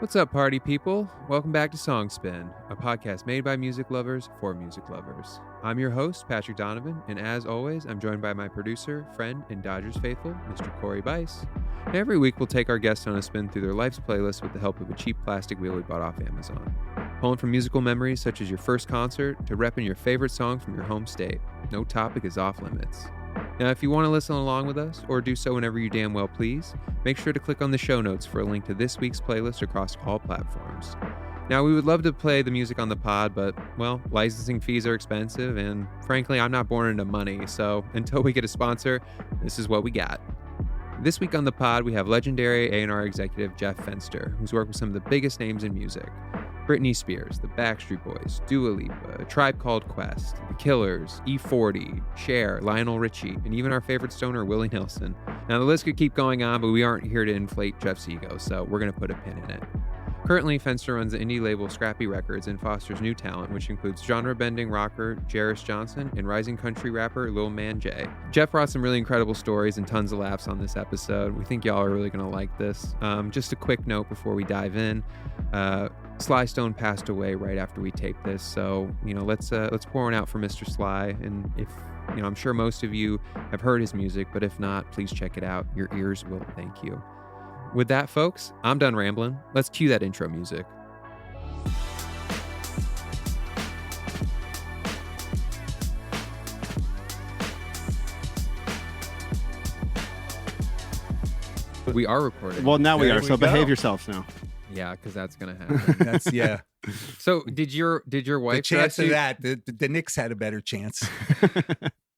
What's up, party people? Welcome back to Song Spin, a podcast made by music lovers for music lovers. I'm your host, Patrick Donovan, and as always, I'm joined by my producer, friend, and Dodgers faithful, Mr. Corey Bice. And every week, we'll take our guests on a spin through their life's playlist with the help of a cheap plastic wheel we bought off Amazon. Pulling from musical memories such as your first concert to repping your favorite song from your home state. No topic is off limits. Now, if you want to listen along with us, or do so whenever you damn well please, make sure to click on the show notes for a link to this week's playlist across all platforms. Now, we would love to play the music on the pod, but, well, licensing fees are expensive, and frankly, I'm not born into money, so until we get a sponsor, this is what we got. This week on the pod, we have legendary A&R executive Jeff Fenster, who's worked with some of the biggest names in music. Britney Spears, the Backstreet Boys, Dua Lipa, A Tribe Called Quest, The Killers, E40, Cher, Lionel Richie, and even our favorite stoner, Willie Nelson. Now, the list could keep going on, but we aren't here to inflate Jeff's ego, so we're going to put a pin in it. Currently, Fenster runs the indie label Scrappy Records and fosters new talent, which includes genre-bending rocker Jeris Johnson and rising country rapper Lil Man J. Jeff brought some really incredible stories and tons of laughs on this episode. We think y'all are really going to like this. Just a quick note before we dive in. Sly Stone passed away right after we taped this, so let's pour one out for Mr. Sly. And if I'm sure most of you have heard his music, but if not, please check it out. Your ears will thank you. With that, folks, I'm done rambling. Let's cue that intro music. We are recording. Well, now we There are. we So go. behave yourselves now. Yeah, because that's gonna happen. That's yeah. So did your wife The chance dress of you? that, the Knicks had a better chance.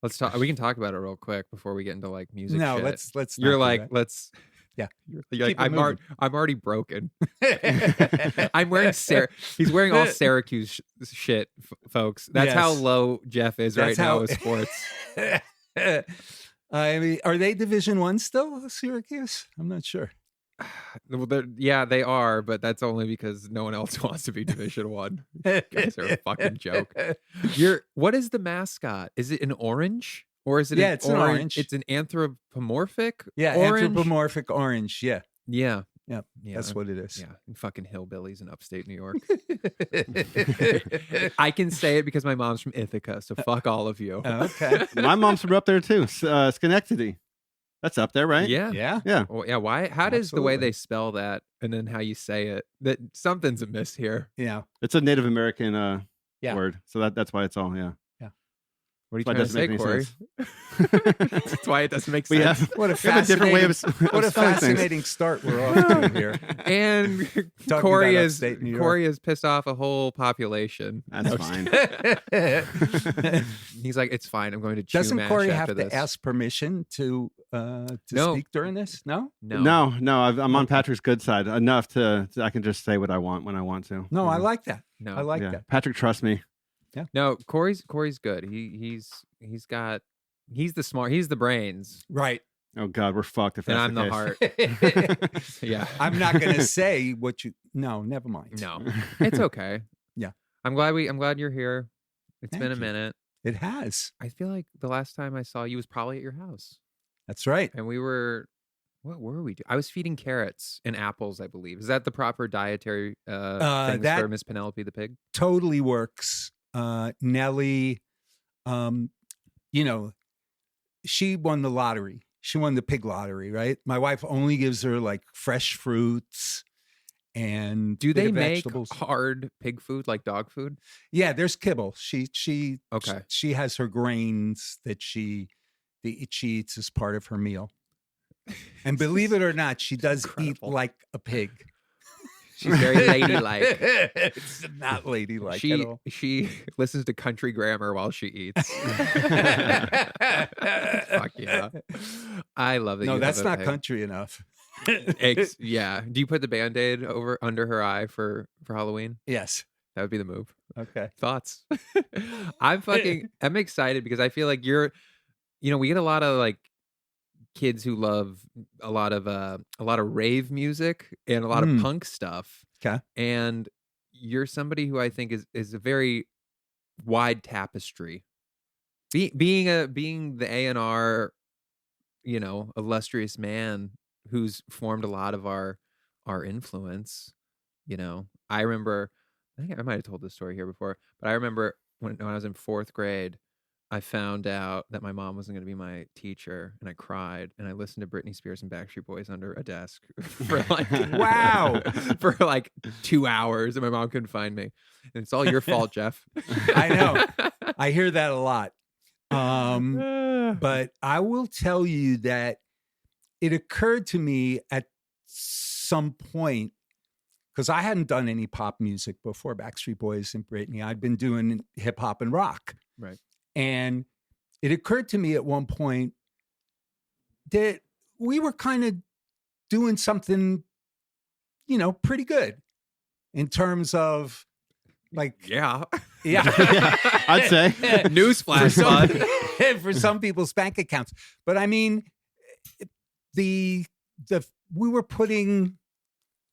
Let's talk. We can talk about it real quick before we get into like music. No, shit. let's. You're not do like, that. let's. Yeah. You're Keep like, it I'm moving. already broken. I'm wearing He's wearing all Syracuse shit, folks. That's how Yes. low Jeff is That's right now how- with sports. I mean, are they Division I still, Syracuse? I'm not sure. Well, yeah, they are, but that's only because no one else wants to be Division One. Guys are a fucking joke. What is the mascot? Is it an orange or is it? Yeah, it's an orange. It's an anthropomorphic. Yeah, orange? anthropomorphic orange. Yeah, Yeah, Yep, yeah. that's what it is. Yeah, and fucking hillbillies in upstate New York. I can say it because my mom's from Ithaca, so fuck all of you. Okay. My mom's from up there too. Schenectady. That's up there, right? Yeah. Yeah. Yeah. Well, yeah. Why? How does the way Absolutely. they spell that and then how you say it? That something's amiss here. Yeah. It's a Native American Yeah. word. So that's why it's all, yeah. What are you Why it trying to say, doesn't make any Corey? That's why it doesn't make We sense. have, What a we have a different way of What a spelling things. fascinating start we're off to here. And Talking Corey about is upstate New York. Corey has pissed off a whole population. That's No, fine. He's like, it's fine. I'm going to chew Doesn't mash Corey after have to this. ask permission to No. speak during this? No? No. No, I'm on Patrick's good side enough to I can just say what I want when I want to. No, I Yeah. like that. No. I like Yeah. that. Patrick, trust me. No, Corey's good. He's the smart. He's the brains, Right. Oh God, we're fucked if and that's I'm the case. heart. Yeah. I'm not going to say what you. No, never mind. No, it's okay. Yeah. I'm glad you're here. It's Thank been a you. minute. It has. I feel like the last time I saw you was probably at your house, That's right. and we were. What were we doing? I was feeding carrots and apples, I believe. Is that the proper dietary things that- for Miss Penelope the pig? Totally works. Nellie, she won the lottery. She won the pig lottery, right? My wife only gives her like fresh fruits and Do bit they of make vegetables. hard pig food like dog food? Yeah, there's kibble. She Okay. She has her grains that she eats as part of her meal. And believe it or not, she does eat Incredible. like a pig. She's very ladylike. It's not ladylike at all. She listens to country grammar while she eats. Fuck yeah. I love it. No, that's not country enough. Yeah. Do you put the Band-Aid under her eye for Halloween? Yes. That would be the move. Okay. Thoughts? I'm excited because I feel like we get a lot of like kids who love a lot of rave music and a lot of Mm. punk stuff. Okay. And you're somebody who I think is a very wide tapestry. Being the A&R, illustrious man who's formed a lot of our influence. You know, I remember, I think I might have told this story here before, but I remember when I was in 4th grade, I found out that my mom wasn't going to be my teacher, and I cried, and I listened to Britney Spears and Backstreet Boys under a desk for like Wow. for like 2 hours, and my mom couldn't find me. And it's all your fault, Jeff. I know. I hear that a lot. But I will tell you that it occurred to me at some point, because I hadn't done any pop music before Backstreet Boys and Britney. I'd been doing hip hop and rock. Right. And it occurred to me at one point that we were kind of doing something, you know, pretty good in terms of like, Yeah. I'd say. Newsflash, bud. for some people's bank accounts. But I mean, we were putting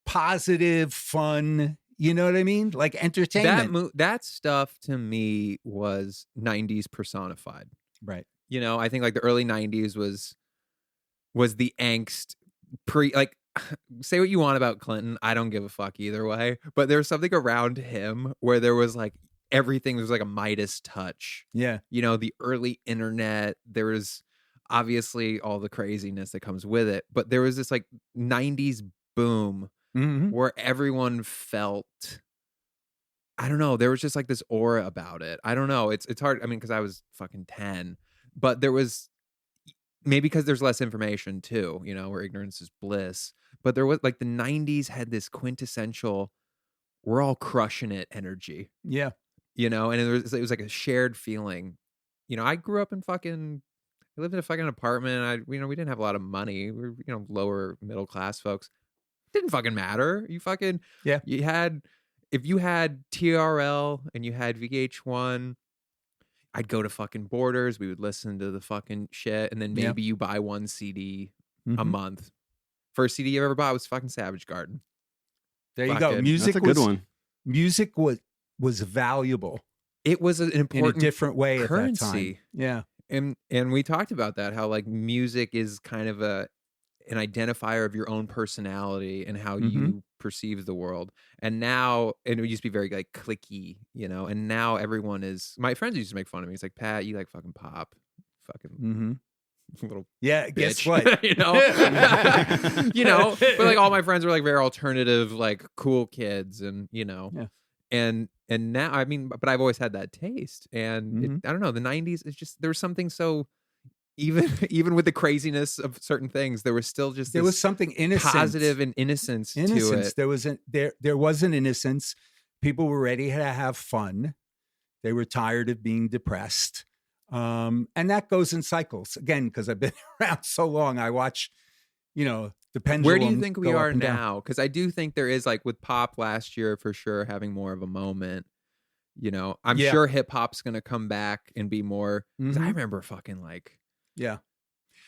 positive, fun, you know what I mean? Like entertainment. That stuff to me was 90s personified. Right. You know, I think like the early 90s was the angst like, say what you want about Clinton. I don't give a fuck either way. But there was something around him where there was like everything was like a Midas touch. Yeah. You know, the early internet, there was obviously all the craziness that comes with it. But there was this like 90s boom where everyone felt, I don't know, there was just like this aura about it. I don't know. It's hard. I mean, because I was fucking 10, but there was, maybe because there's less information too, you know, where ignorance is bliss. But there was like the 90s had this quintessential, we're all crushing it energy. Yeah. You know, and it was like a shared feeling. You know, I grew up in I lived in a fucking apartment. We didn't have a lot of money. We were, you know, lower middle class folks. Didn't fucking matter. You fucking, yeah. If you had TRL and you had VH1, I'd go to fucking Borders. We would listen to the fucking shit. And then maybe you buy one CD a month. First CD you ever bought was fucking Savage Garden. There you go. Music That's a good one. Music was valuable. It was an important in a different way currency. At that time. Yeah. And we talked about that, how like music is kind of an identifier of your own personality and how you perceive the world. And now, and it used to be very like cliquey, you know, and now everyone is, my friends used to make fun of me. It's like, Pat, you like fucking pop. Fucking little bitch. Guess what? You know? You know, but like all my friends were like very alternative, like cool kids, and you know. Yeah. And now, I mean, but I've always had that taste. And I don't know, the 90s is just, there was something so, even with the craziness of certain things, there was still just there was something innocent, positive and innocence to it. There was an innocence. People were ready to have fun. They were tired of being depressed. And that goes in cycles. Again, because I've been around so long, I watch, you know, the pendulum. Where do you think we are now? Because I do think there is, like with pop last year for sure, having more of a moment. You know, I'm sure hip hop's going to come back and be more. Because I remember fucking like. Yeah.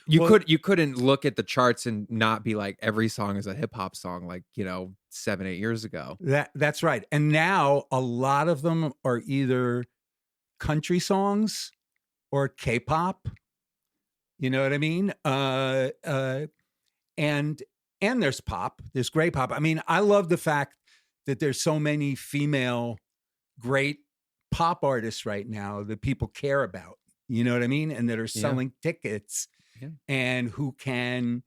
You couldn't look at the charts and not be like every song is a hip hop song, like, you know, 7-8 years ago. That's right. And now a lot of them are either country songs or K-pop. You know what I mean? And there's pop. There's great pop. I mean, I love the fact that there's so many female great pop artists right now that people care about. You know what I mean? And that are selling tickets and who can,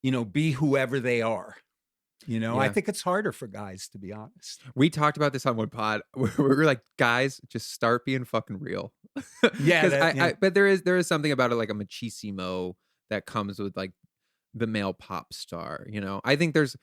you know, be whoever they are. You know, I think it's harder for guys, to be honest. We talked about this on one pod where we were like, guys, just start being fucking real. But there is something about it, like a machismo that comes with like the male pop star, you know? I think there's,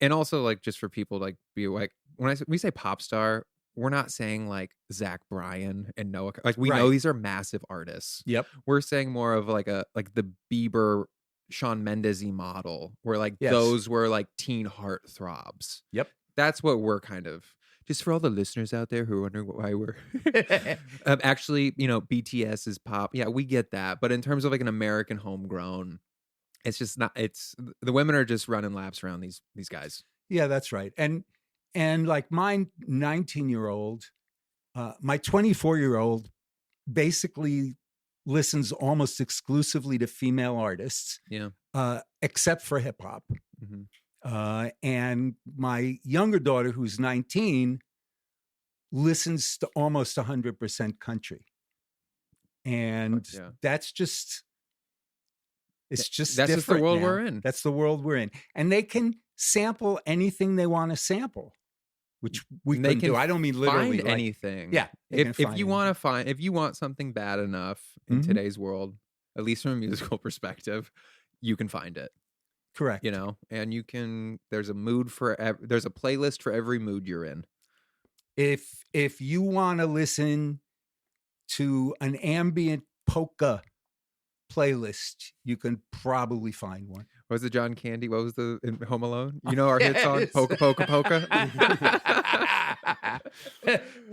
and also like just for people like be like, when we say pop star, we're not saying like Zach Bryan and Noah. Like we know these are massive artists. Yep. We're saying more of like the Bieber, Shawn Mendes-y model, where like those were like teen heartthrobs. Yep. That's what we're kind of, just for all the listeners out there who are wondering why we're actually, you know, BTS is pop. Yeah, we get that. But in terms of like an American homegrown, it's just not, it's, the women are just running laps around these guys. Yeah, that's right. And like my 19-year-old, my 24-year-old basically listens almost exclusively to female artists, except for hip hop. And my younger daughter, who's 19, listens to almost 100% country. And that's just, it's just that's just the different world now. we're in. That's the world we're in. And they can sample anything they want to sample, which we they couldn't can do. I don't mean literally find anything. Yeah. If you want something bad enough in today's world, at least from a musical perspective, you can find it. Correct. You know, and you can, there's a playlist for every mood you're in. If you want to listen to an ambient polka playlist, you can probably find one. What was the John Candy? What was the in Home Alone? You know our hit song, Polka Polka Polka?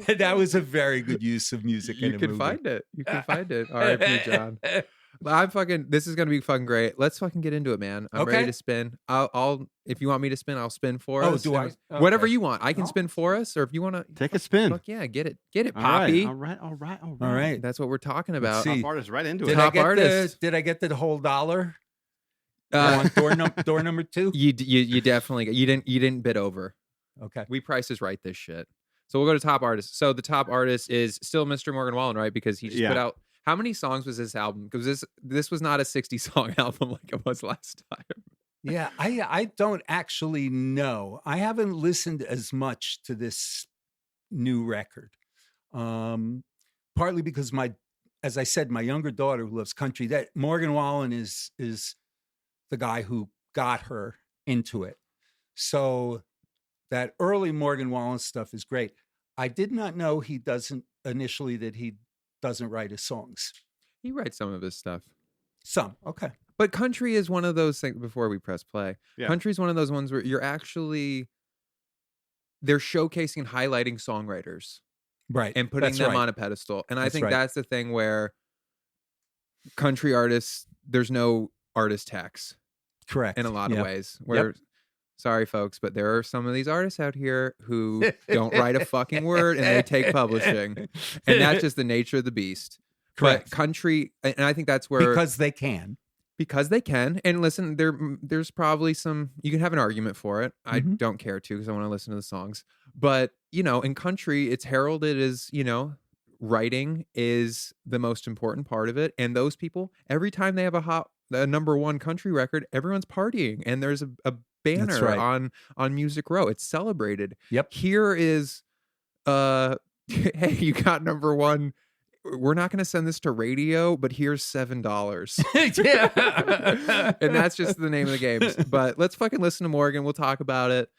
That was a very good use of music in a movie. You can find it. R.I.P. John. This is going to be fucking great. Let's fucking get into it, man. I'm ready to spin. I'll if you want me to spin, I'll spin for us. Do I? Okay. Whatever you want. I can spin for us, or if you want to take a spin. Fuck yeah, get it, Poppy. All right. That's what we're talking about. Top artist right into it. Top artist. Did I get the whole $1? Door number 2? You definitely you didn't bid over. Okay. We Price is Right this shit. So we'll go to top artist. So the top artist is still Mr. Morgan Wallen, right? Because he just put out. How many songs was this album? Because this was not a 60-song album like it was last time. Yeah, I don't actually know. I haven't listened as much to this new record. Partly because as I said, my younger daughter who loves country, that Morgan Wallen is the guy who got her into it. So that early Morgan Wallen stuff is great. I did not know he doesn't write his songs. He writes some of his stuff. Some, okay. But country is one of those things, before we press play, country is one of those ones where they're showcasing and highlighting songwriters. Right. And putting them on a pedestal. And I think that's the thing where country artists, there's no artist tax. Correct. In a lot of ways. Where, sorry folks, but there are some of these artists out here who don't write a fucking word and they take publishing. And that's just the nature of the beast. Correct. But country, and I think that's where... Because they can. And listen, there's probably some, you can have an argument for it. I don't care to because I want to listen to the songs. But, in country, it's heralded as, writing is the most important part of it. And those people, every time they have a number one country record, everyone's partying. And there's a banner on Music Row. It's celebrated. Yep. Here is, hey, you got number one. We're not going to send this to radio, but here's $7. Yeah. And that's just the name of the game. But let's fucking listen to Morgan. We'll talk about it.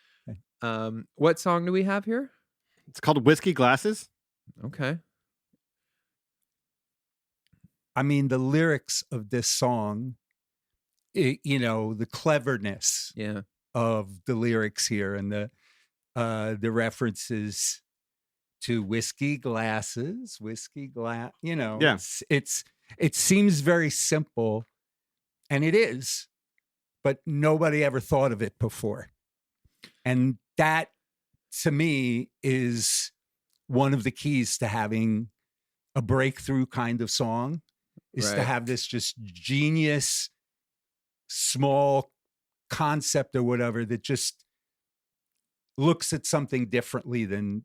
What song do we have here? It's called Whiskey Glasses. Okay. I mean, the lyrics of this song, the cleverness of the lyrics here and the references to whiskey glasses, it seems very simple, and it is, but nobody ever thought of it before. And that, to me, is one of the keys to having a breakthrough kind of song, is to have this just genius, small concept or whatever that just looks at something differently than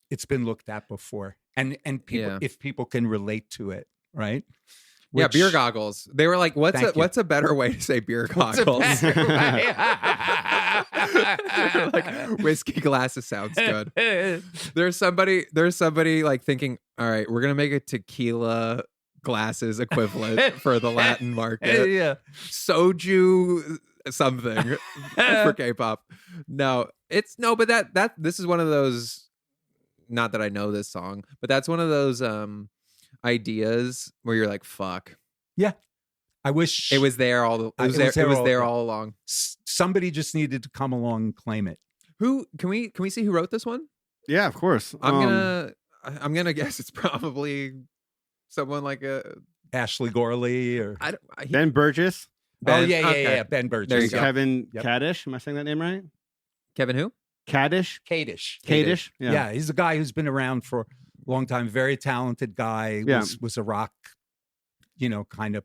it's been looked at before, and people, if people can relate to it, right? Beer goggles. They were like, "What's a better way to say beer goggles?" Like, whiskey glasses sounds good. There's somebody like thinking, "All right, we're gonna make a tequila glasses equivalent for the Latin market." Soju something for K-pop. But this is one of those. Not that I know this song, but that's one of those ideas where you're like, "Fuck." Yeah, I wish it was there all along. Somebody just needed to come along and claim it. Who can we see who wrote this one? Yeah, of course. I'm gonna guess it's probably someone like Ashley Gorley or Ben Burgess. Ben Burgess. There you go. Kevin Kadish. Am I saying that name right? Kevin who? Kadish. Yeah, he's a guy who's been around for a long time. Very talented guy. Was a rock, kind of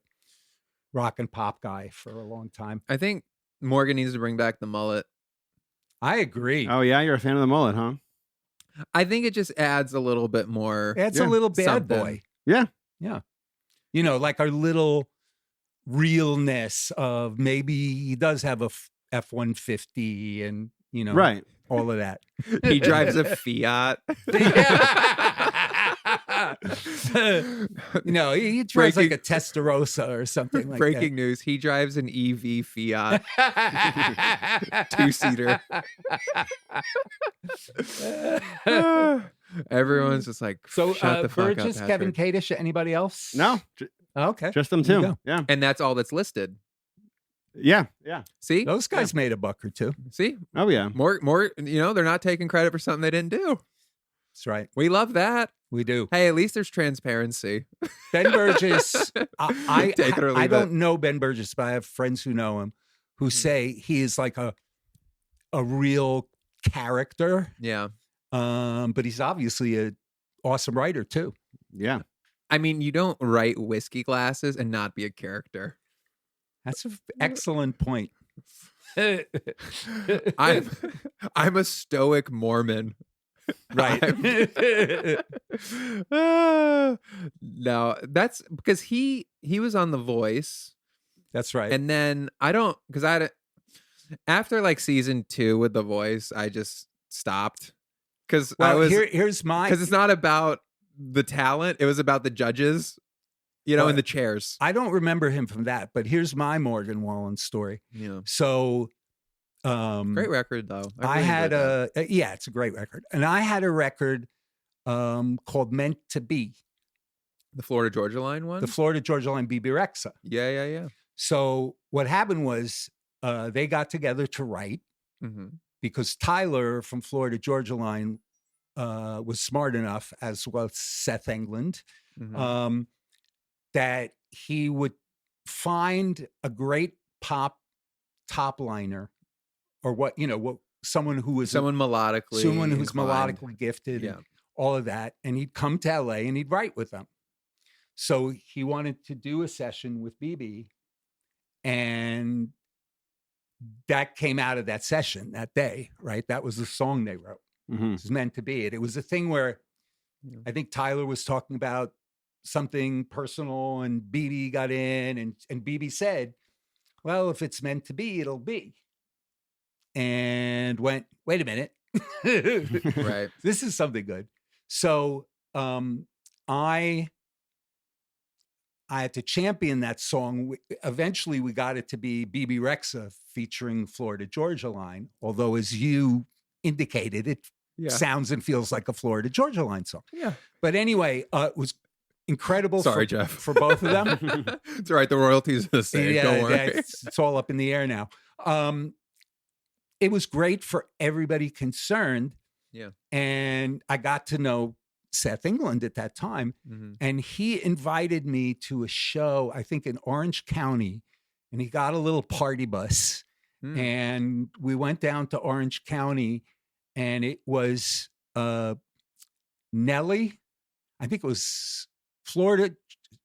rock and pop guy for a long time. I think Morgan needs to bring back the mullet. I agree. Oh yeah, you're a fan of the mullet, huh? I think it just adds a little bit more. It's a little bad something. boy. Yeah. Yeah. You know, like our little realness of maybe he does have a F-150 and, you know, Right. all of that. He drives a Fiat. No, he drives like a Testarossa or something like Breaking news. He drives an EV Fiat. that. 2-seater. Everyone's just like, So shut the fuck Burgess, up, Kevin Patrick. Kadish, anybody else? No, Okay. just them There you two. go. Yeah. And that's all that's listed. Yeah. Yeah. See? Those guys made a buck or two. See? Oh yeah. More, you know, they're not taking credit for something they didn't do. That's right. We love that. We do. Hey, at least there's transparency. Ben Burgess, I Take it or leave I it. don't know Ben Burgess, but I have friends who know him who say he is like a real character. Yeah. But he's obviously an awesome writer too. Yeah. I mean, you don't write whiskey glasses and not be a character. That's an excellent point. I'm a stoic Mormon. Right. No, that's because he was on The Voice, That's right. and then after like season 2 with The Voice, I just stopped because well, here's my because it's not about the talent; it was about the judges, you know, Well, and the chairs. I don't remember him from that, but here's my Morgan Wallen story. Yeah, So great record though. I really had enjoyed that. yeah, it's a great record. And I had a record called Meant to Be, The Florida Georgia Line one. the Florida Georgia Line BB Rexa. Yeah. So what happened was they got together to write Mm-hmm. because Tyler from Florida Georgia Line was smart enough, as well as Seth England, Mm-hmm. that he would find a great pop top liner or what someone who was Someone melodically, someone who's inclined. melodically gifted, Yeah. and all of that, and he'd come to LA and he'd write with them. So he wanted to do a session with BB, and that came out of that session that day, right? That was the song they wrote. Mhm. It was Meant to Be. It was a thing where Yeah. I think Tyler was talking about something personal, and BB got in, and BB said, well, if it's meant to be, it'll be. And went, wait a minute. Right. This is something good. So I had to champion that song. Eventually we got it to be BB Rexa featuring Florida Georgia Line, although as you indicated, it Yeah. sounds and feels like a Florida Georgia Line song. Yeah. But anyway, it was incredible Sorry, for, Jeff. for both of them. It's all right. The royalties are the same. Don't worry. It's all up in the air now. It was great for everybody concerned. Yeah. And I got to know Seth England at that time. Mhm. And he invited me to a show, I think in Orange County, and he got a little party bus. Mm. And we went down to Orange County, and it was Nelly. I think it was Florida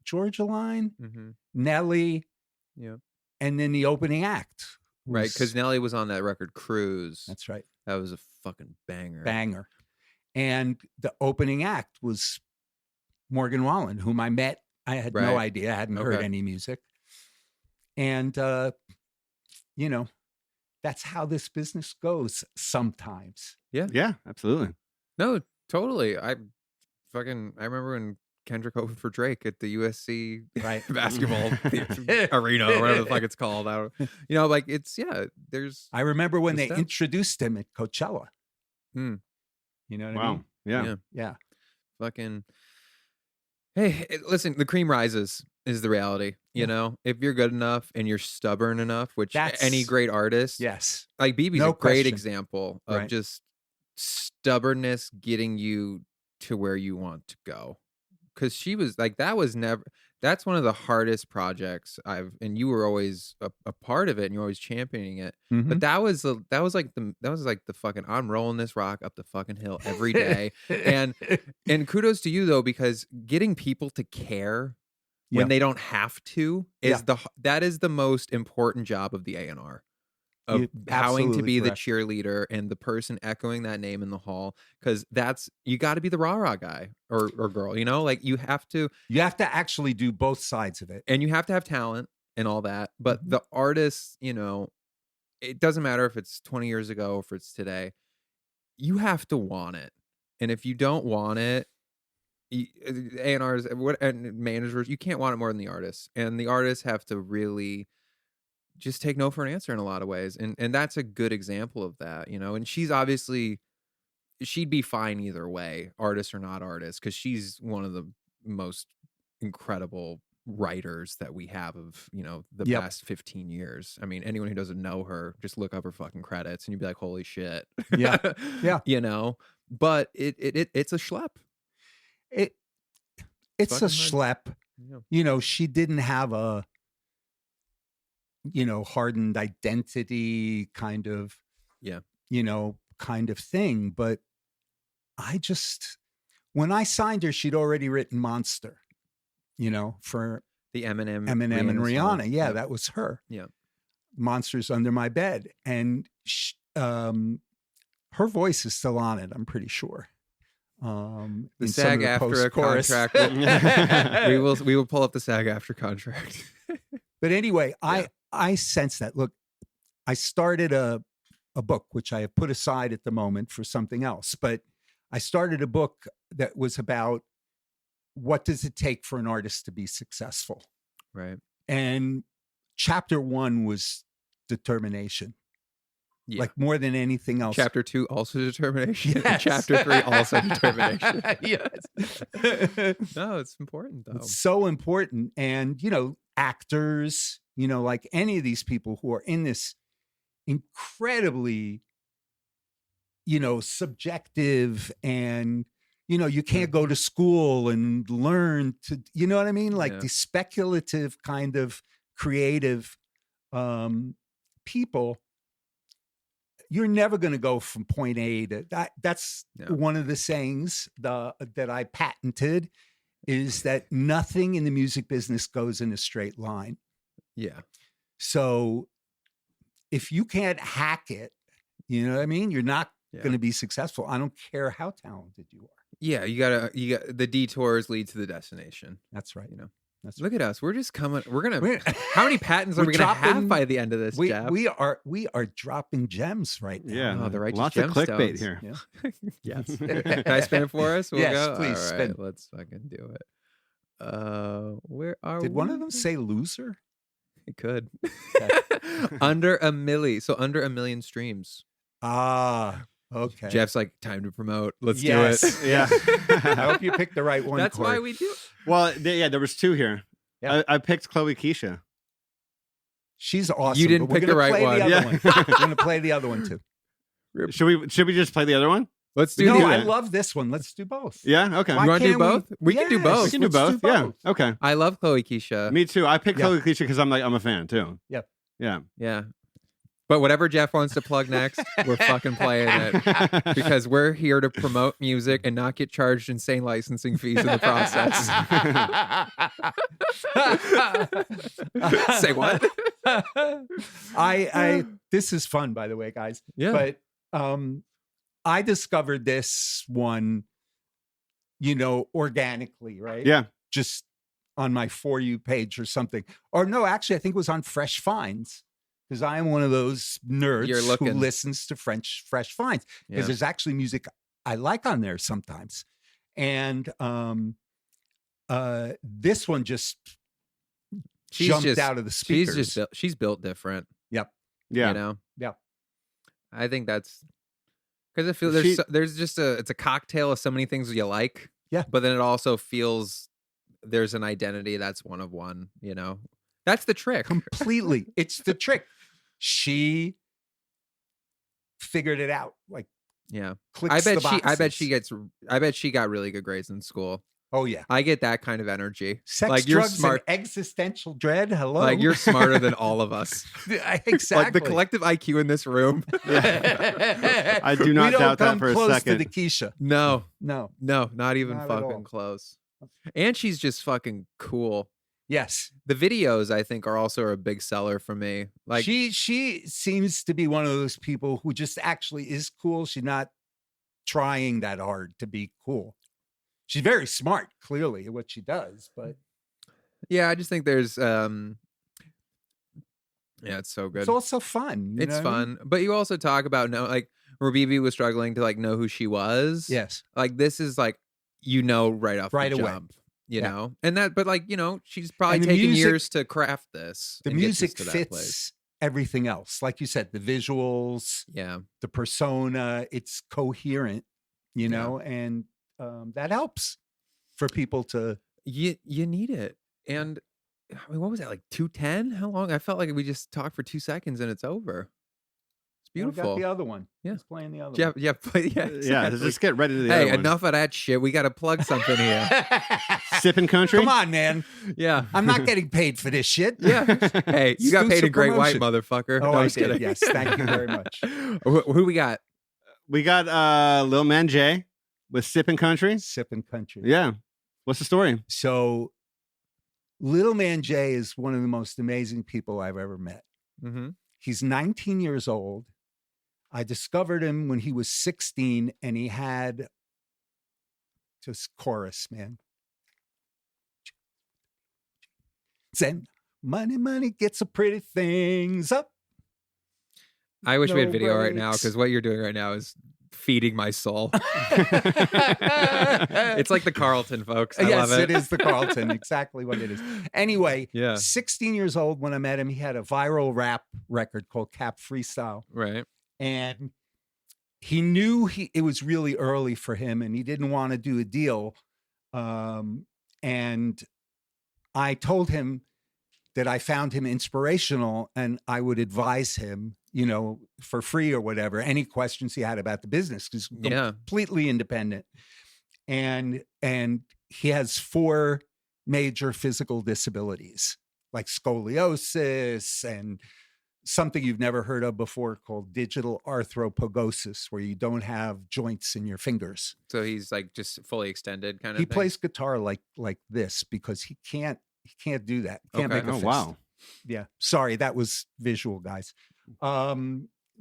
Georgia Line, Mhm. Nelly, Yeah. and then the opening act. Right. was- Because Nelly was on that record Cruise. that's right, That was a fucking banger. banger. And the opening act was Morgan Wallen, whom I met. I had no Right. idea. I hadn't heard Okay. any music. And, that's how this business goes sometimes. Yeah, absolutely. No, totally. I remember when Kendrick opened for Drake at the USC Right. basketball arena or whatever the fuck it's called. I don't, like there's I remember when Good they stuff. introduced him at Coachella. Hmm. You know what I Wow. mean? Yeah. Yeah. fucking. Hey, listen, the cream rises is the reality. You Yeah. know, if you're good enough and you're stubborn enough, which That's- any great artist, Yes. like BB's No a great question. example of Right. just stubbornness getting you to where you want to go. Because she was like, that's one of the hardest projects and you were always a part of it and you're always championing it. Mhm. But that was like the fucking, I'm rolling this rock up the fucking hill every day. and kudos to you though, because getting people to care when Yeah. they don't have to that is the most important job of the A&R. of You're having to absolutely be correct. the cheerleader and the person echoing that name in the hall, because you got to be the rah-rah guy or girl, you know, like you have to actually do both sides of it. and you have to have talent and all that. But Mhm. the artists, you know, it doesn't matter if it's 20 years ago or if it's today, you have to want it. And if you don't want it, A&Rs and managers, you can't want it more than the artists. And the artists have to really just take no for an answer in a lot of ways. And that's a good example of that, you know. And she's obviously, she'd be fine either way, artist or not artist, because she's one of the most incredible writers that we have of, you know, the Yep. past 15 years. I mean, anyone who doesn't know her, just look up her fucking credits and you'd be like, holy shit. Yeah. Yeah. You know, but it's a schlep. It's a fucking hard. schlep. Yeah. You know, she didn't have a, you know, hardened identity kind of, Yeah. you know, kind of thing. But when I signed her, she'd already written Monster, you know, for The Eminem and Rihanna. song. Yeah, that was her. Yeah. Monsters Under My Bed. And her voice is still on it, I'm pretty sure. The in some SAG of the after post-chorus. contract. we will pull up the SAG after contract. But anyway, Yeah. I sense that. Look, I started a book, which I have put aside at the moment for something else, but I started a book that was about what does it take for an artist to be successful? Right. And chapter 1 was determination. Yeah. Like more than anything else. Chapter 2 also determination. Yes. Chapter 3 also determination. Yes. No, it's important though. It's so important. And, you know, actors, you know, like any of these people who are in this incredibly, you know, subjective and, you know, you can't go to school and learn to, you know what I mean? Like Yeah. the speculative kind of creative people, you're never going to go from point A to that. That's Yeah. one of the sayings that I patented is that nothing in the music business goes in a straight line. Yeah. So if you can't hack it, you know what I mean? You're not Yeah. going to be successful. I don't care how talented you are. Yeah, you got the detours lead to the destination. That's right. You know. That's Look at us. We're just coming. We're- How many patents are we're we going to have dropping- by the end of this, we Jeff? we are dropping gems right now. Yeah, Oh, the righteous lots of clickbait gemstones. here. Yeah. Yes. Can I spin it for us? We'll Yes, go? please, All right, spin. let's fucking do it. Where are Did one we? of them say loser? It could. Okay. Under a million streams. Ah, okay. Jeff's like, time to promote. Let's Yes. do it. Yeah. I hope you picked the right one. That's why Corey. we do it. Well, there was 2 here. Yeah. I picked Chloe Keisha. She's awesome. didn't but we're pick the gonna right play one. The other Yeah. one. We're going to play the other one too. Should we just play the other one? Let's do No, the I that. love this one. Let's do both. Yeah. Okay. Why You want to do can't we- both? We can do Yes. both. We can do let's both. do Yeah. both. Okay. I love Chloe Keisha. Me too. I picked Yeah. Chloe Keisha because I'm a fan too. Yep. Yeah. Yeah. But whatever Jeff wants to plug next, we're fucking playing it. Because we're here to promote music and not get charged insane licensing fees in the process. Say what? I this is fun, by the way, guys. Yeah. But I discovered this one, you know, organically, right? Yeah. Just on my For You page or something. Or no, actually, I think it was on Fresh Finds. Because I am one of those nerds You're who looking. listens to Fresh Finds. Because Yeah. there's actually music I like on there sometimes. And this one just jumped out of the speakers. She's built different. Yep. Yeah. You know? Yeah. I think that's because I feel there's just it's a cocktail of so many things you like. Yeah. But then it also feels there's an identity that's one of one, you know? That's the trick. Completely. It's the trick. She figured it out. Like, Yeah. clicks I the bet she got really good grades in school. Oh, yeah. I get that kind of energy. Sex, Like, you're drugs, smart. and existential dread. Hello. Like you're smarter than all of us. Exactly. Like the collective IQ in this room. I do not we don't doubt that come for a close second. to the Keisha. No, No. not even Not at all. fucking close. And she's just fucking cool. Yes. The videos, I think, are also a big seller for me. Like she seems to be one of those people who just actually is cool. She's not trying that hard to be cool. She's very smart, clearly, at what she does. But yeah, I just think there's it's so good. it's also fun. It's fun. But you also talk about like where BB was struggling to like know who she was. Yes. Like this is like right off Right the away. jump. You know, and that, but like, she's probably taking years to craft this. The and get music to that fits place. everything else. Like you said, the visuals, the persona, it's coherent, know, and that helps for people to. You need it. And I mean, what was that, like 2:10? How long? I felt like we just talked for 2 seconds and it's over. It's beautiful. We got the other one. Yeah. He's playing the other one. one. Yeah, exactly. Yeah, let's get ready to the other one. Hey, enough of that shit. We got to plug something here. Sipping Country? Come on, man. Yeah. I'm not getting paid for this shit. Yeah. Hey, you got paid in Great White, motherfucker. Oh, no, I just did. kidding. Yes, thank you very much. Who we got? We got Lil Man J with Sipping Country. Sipping Country. Yeah. What's the story? So Lil Man J is one of the most amazing people I've ever met. Mm-hmm. He's 19 years old. I discovered him when he was 16 and he had just chorus, man. Send money gets the pretty things up. I wish we had No video right breaks. now because what you're doing right now is feeding my soul. It's like the Carlton, folks. I love it. It is the Carlton. Exactly what it is. Anyway, Yeah. 16 years old when I met him, he had a viral rap record called Cap Freestyle. Right. And he knew it was really early for him and he didn't want to do a deal. And I told him that I found him inspirational and I would advise him, for free or whatever, any questions he had about the business, because completely independent. And he has 4 major physical disabilities, like scoliosis and something you've never heard of before called digital arthropogosis, where you don't have joints in your fingers. So he's like just fully extended kind of He thing? plays guitar like this because he can't do that. Can't make a fist. Wow. Yeah. Sorry, that was visual, guys. But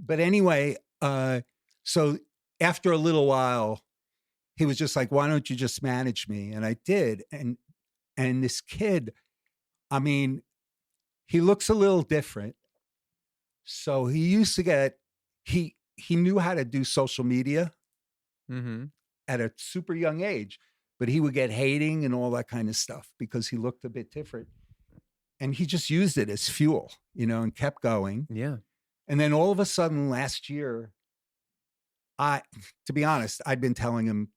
anyway, so after a little while, he was just like, why don't you just manage me? And I did. And this kid, I mean, he looks a little different. So he used to he knew how to do social media at a super young age, but he would get hating and all that kind of stuff because he looked a bit different. And he just used it as fuel, and kept going. Yeah. And then all of a sudden last year, to be honest, I'd been telling him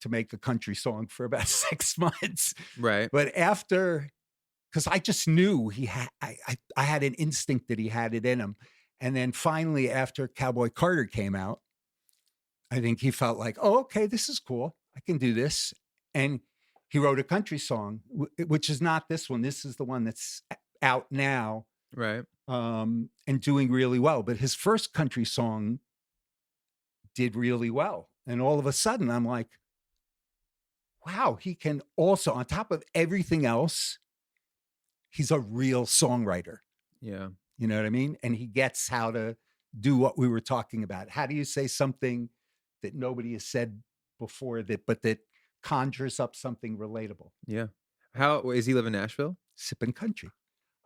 to make a country song for about 6 months. Right. But because I just knew I had an instinct that he had it in him. And then finally, after Cowboy Carter came out, I think he felt like, oh, okay, this is cool. I can do this. And he wrote a country song, which is not this one. This is the one that's out now. Right. And doing really well. But his first country song did really well. And all of a sudden, I'm like, wow, he can also, on top of everything else, he's a real songwriter. Yeah. You know what I mean? And he gets how to do what we were talking about. How do you say something that nobody has said before but that conjures up something relatable? Yeah. How is he live in Nashville? Sipping Country.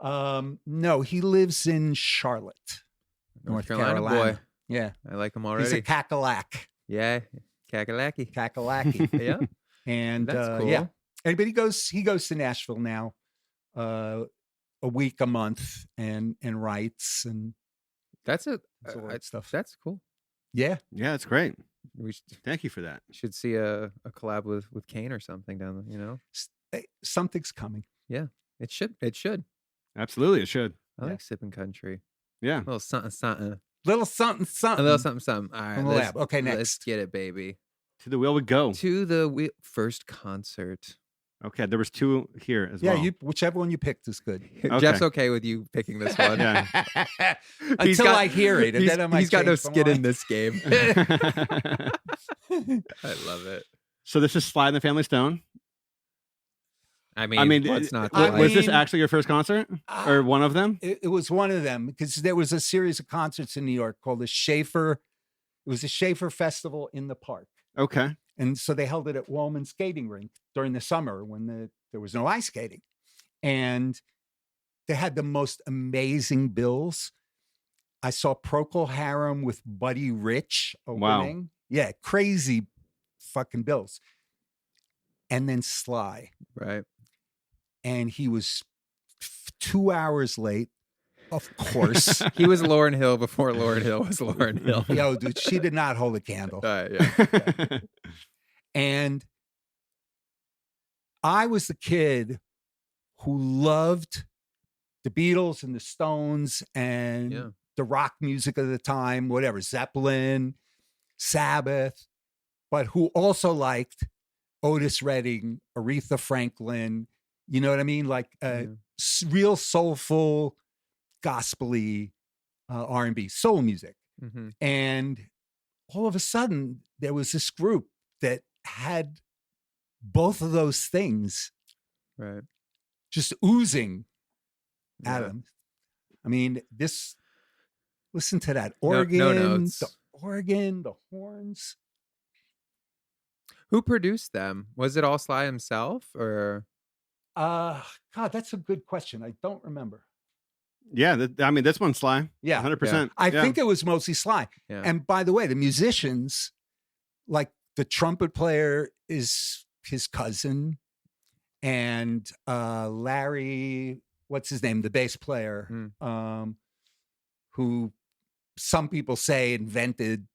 No, he lives in Charlotte, North Carolina. Boy. Yeah. I like him already. He's a cackalack. Yeah. Kakalaki. Kakalaki. Yeah. And that's cool. Yeah. But he goes to Nashville now, a week, a month, and writes and that's all that stuff. That's cool. Yeah. Yeah, it's great. We Thank you for that. should see a collab with Kane or something down there, Something's coming. Yeah. It should. Absolutely, it should. I like Sipping Country. Yeah. A little something, something. Little something, something. A little something, something. All right. From the lab. Okay, Let's next. get it, baby. To the wheel we go. To the first concert. Okay, there was 2 here as Yeah, well. Whichever one you picked is good. Okay. Jeff's okay with you picking this one. Yeah. Until I hear it. And then I might he's got no change my skin in mind. this game. I love it. So this is Sly and the Family Stone. I mean, what's not to was this mean, actually your first concert or one of them? It was one of them because there was a series of concerts in New York called the Schaefer. It was a Schaefer Festival in the park. Okay. And so they held it at Woolman Skating Rink during the summer when there was no ice skating. And they had the most amazing bills. I saw Procol Harum with Buddy Rich opening. Wow. Yeah, crazy fucking bills. And then Sly. Right. And he was 2 hours late, of course. He was Lauryn Hill before Lauryn Hill was Lauryn Hill. Yo, dude, she did not hold a candle. Yeah. And I was the kid who loved the Beatles and the Stones and the rock music of the time, whatever, Zeppelin, Sabbath, but who also liked Otis Redding, Aretha Franklin, you know what I mean? Like real soulful, gospel-y R&B, soul music. Mm-hmm. And all of a sudden, there was this group that had both of those things just oozing at them. I mean, listen to that organ, no notes. the organ, the horns. Who produced them? Was it all Sly himself or? God, that's a good question. I don't remember. Yeah, I mean, this one's Sly. Yeah, 100%. I think it was mostly Sly. Yeah. And by the way, the musicians, like the trumpet player is his cousin, and Larry, what's his name, the bass player, who some people say invented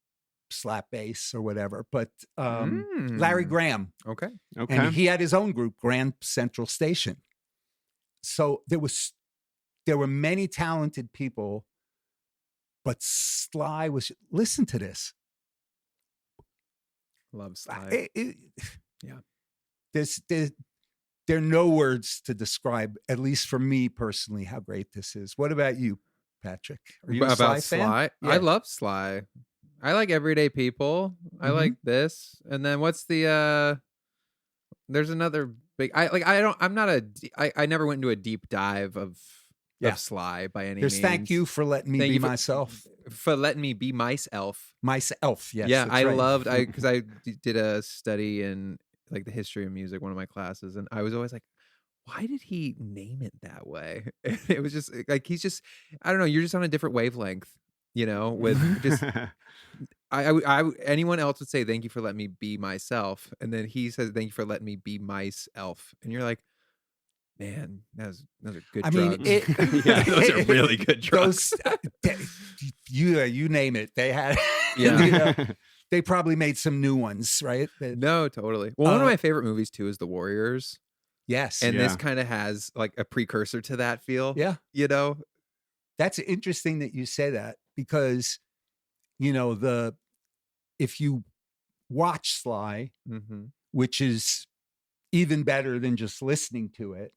slap bass or whatever, but Larry Graham. Okay. And he had his own group, Grand Central Station. So there were many talented people, but Sly was, listen to this. Love Sly. There are no words to describe, at least for me personally, how great this is. What about you, Patrick? Are you a Sly fan? Yeah. I love Sly. I like Everyday People. I like this. And then what's the there's another big I never went into a deep dive of Sly by any means. Thank you for letting me be myself. For letting me be myself. Myself, yes. Yeah, I loved because I did a study in like the history of music, one of my classes, and I was always like, why did he name it that way? It was just like I don't know, you're just on a different wavelength, you know, with just I anyone else would say thank you for letting me be myself, and then he says thank you for letting me be myself, and you're like, man, those are good drugs. Those are really good drugs. You name it, they had. They probably made some new ones, right? No, totally. Well, one of my favorite movies too is The Warriors. Yes, and this kind of has like a precursor to that feel. Yeah, you know, that's interesting that you say that because, you know, if you watch Sly, which is even better than just listening to it,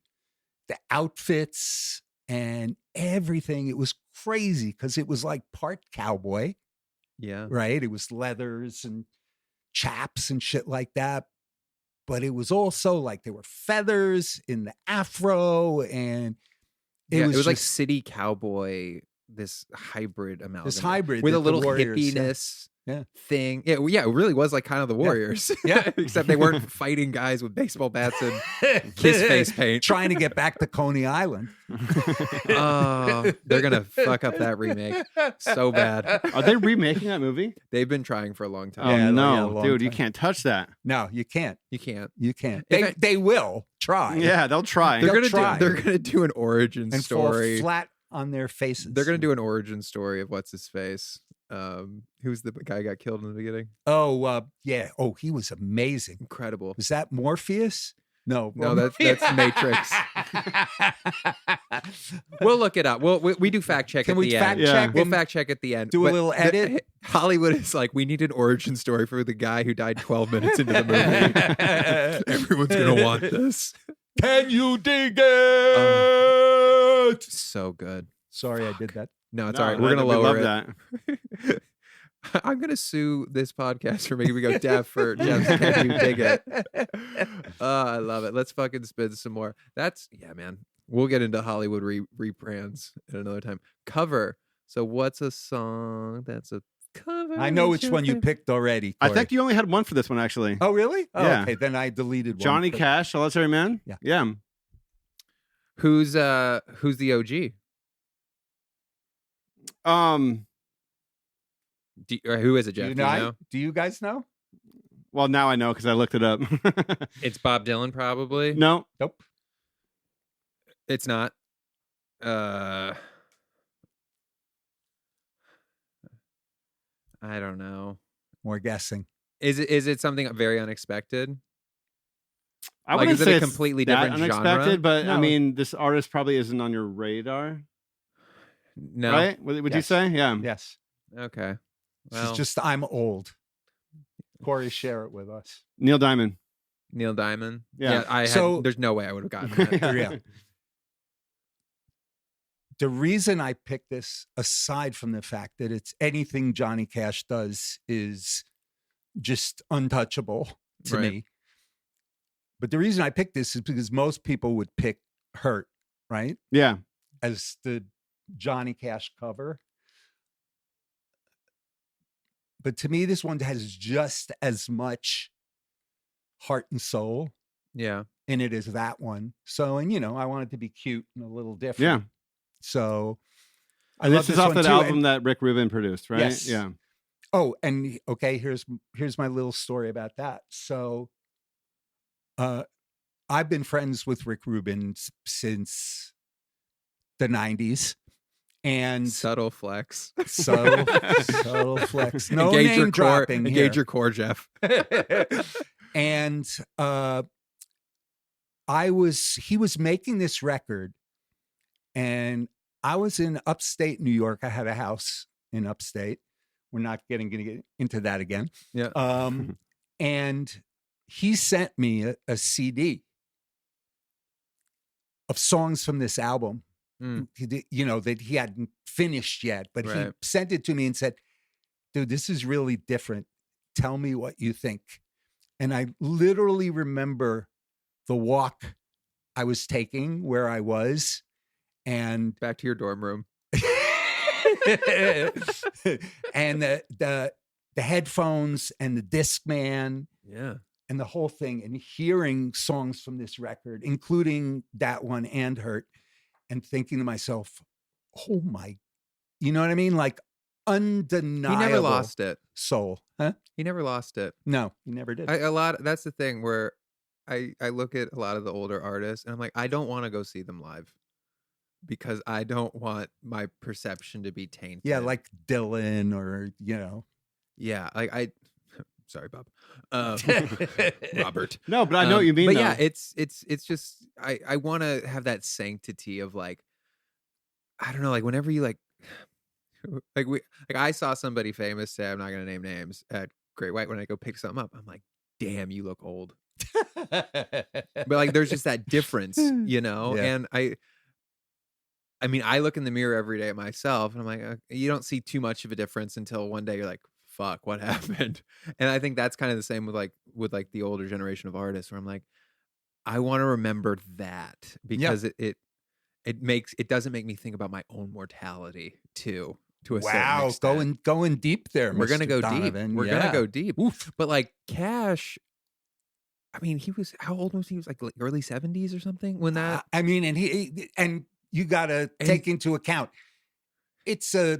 the outfits and everything, it was crazy because it was like part cowboy. Yeah. Right. It was leathers and chaps and shit like that. But it was also like there were feathers in the afro, and it was like city cowboy, this hybrid amalgam. This hybrid with a little Warriors, hippiness thing. Yeah, it really was like kind of the Warriors. Yeah. Except they weren't fighting guys with baseball bats and kiss face paint. Trying to get back to Coney Island. Oh, they're going to fuck up that remake so bad. Are they remaking that movie? They've been trying for a long time. Oh, no, dude, you can't touch that. No, you can't. You can't. You can't. They will try. Yeah, they'll try. They're going to do an origin and story. Fall flat on their faces. They're going to do an origin story of what's his face. Who's the guy who got killed in the beginning? Yeah. Oh, he was amazing. Incredible. Was that Morpheus? No, that's Matrix. We'll look it up. We do fact check at the end. Check? We'll fact check at the end. Do a little edit. Hollywood is like, we need an origin story for the guy who died 12 minutes into the movie. Everyone's gonna want this. Can you dig it? So good. Sorry, I did that. No, it's all right. We're gonna lower it. That. I'm gonna sue this podcast for making me go deaf for Jeff's Can You Dig It? I love it. Let's fucking spin some more. Yeah, man. We'll get into Hollywood rebrands at another time. Cover. So what's a song that's a cover? I know which one you picked already, I Corey. think you only had one for this one, actually. Oh, really? Oh, Yeah. okay. Then I deleted one. Johnny Cash, Solitary Man. Yeah. Yeah. Who's the OG? Or who is it, Jeff? Do you Do you know? Do you guys know? Well, now I know because I looked it up. It's Bob Dylan, probably. No. Nope. It's not. I don't know. More guessing. Is it something very unexpected? I Like, wouldn't is it say a it's completely that different unexpected, genre? but I No. mean, this artist probably isn't on your radar, No. right? Would you Yes. say? Yeah. Yes. Okay. This Well, is just I'm old. Corey, share it with us. Neil Diamond. Neil Diamond. Yeah. So- there's no way I would have gotten that. Yeah. The reason I picked this, aside from the fact that it's anything Johnny Cash does is just untouchable to Right. me. But the reason I picked this is because most people would pick Hurt, right? Yeah. As the Johnny Cash cover. But to me, this one has just as much heart and soul Yeah. in it as that one. So, and I want it to be cute and a little different. Yeah. So I And love this is this off one that too. album And- that Rick Rubin produced, right? Yes. Yeah. Oh, and okay, here's my little story about that. So I've been friends with Rick Rubin since the 90s. And Subtle flex. subtle flex. No Engage name your core. dropping here. Engage your core, Jeff. And he was making this record, and I was in upstate New York. I had a house in upstate. We're not going to get into that again. Yeah. And he sent me a CD of songs from this album. Mm. That he hadn't finished yet, but he Right. sent it to me and said, dude, this is really different. Tell me what you think. And I literally remember the walk I was taking where I was, and Back to your dorm room. and the headphones and the Discman Yeah. and the whole thing, and hearing songs from this record, including that one and Hurt, and thinking to myself, oh my, you know what I mean? Like undeniable. He never lost it. Soul. Huh? He never lost it. No, he never did. That's the thing where I look at a lot of the older artists and I'm like, I don't want to go see them live because I don't want my perception to be tainted. Yeah, like Dylan or, Yeah, like sorry, Bob. Robert. No, but I know what you mean. But though. yeah, it's just I want to have that sanctity of like, I don't know, like whenever you like I saw somebody famous say, I'm not gonna name names, at Great White. When I go pick something up, I'm like, damn, you look old. But like there's just that difference, Yeah. And I mean, I look in the mirror every day at myself and I'm like, you don't see too much of a difference until one day you're like, fuck, what happened? And I think that's kind of the same with the older generation of artists, where I'm like, I want to remember that because it doesn't make me think about my own mortality too. To a certain extent. going deep there. We're gonna Mr. go Donovan. deep. We're Yeah. gonna go deep. Oof. But like Cash, I mean, how old was he? He was like early 70s or something when that. I mean, and you got to take into account, it's a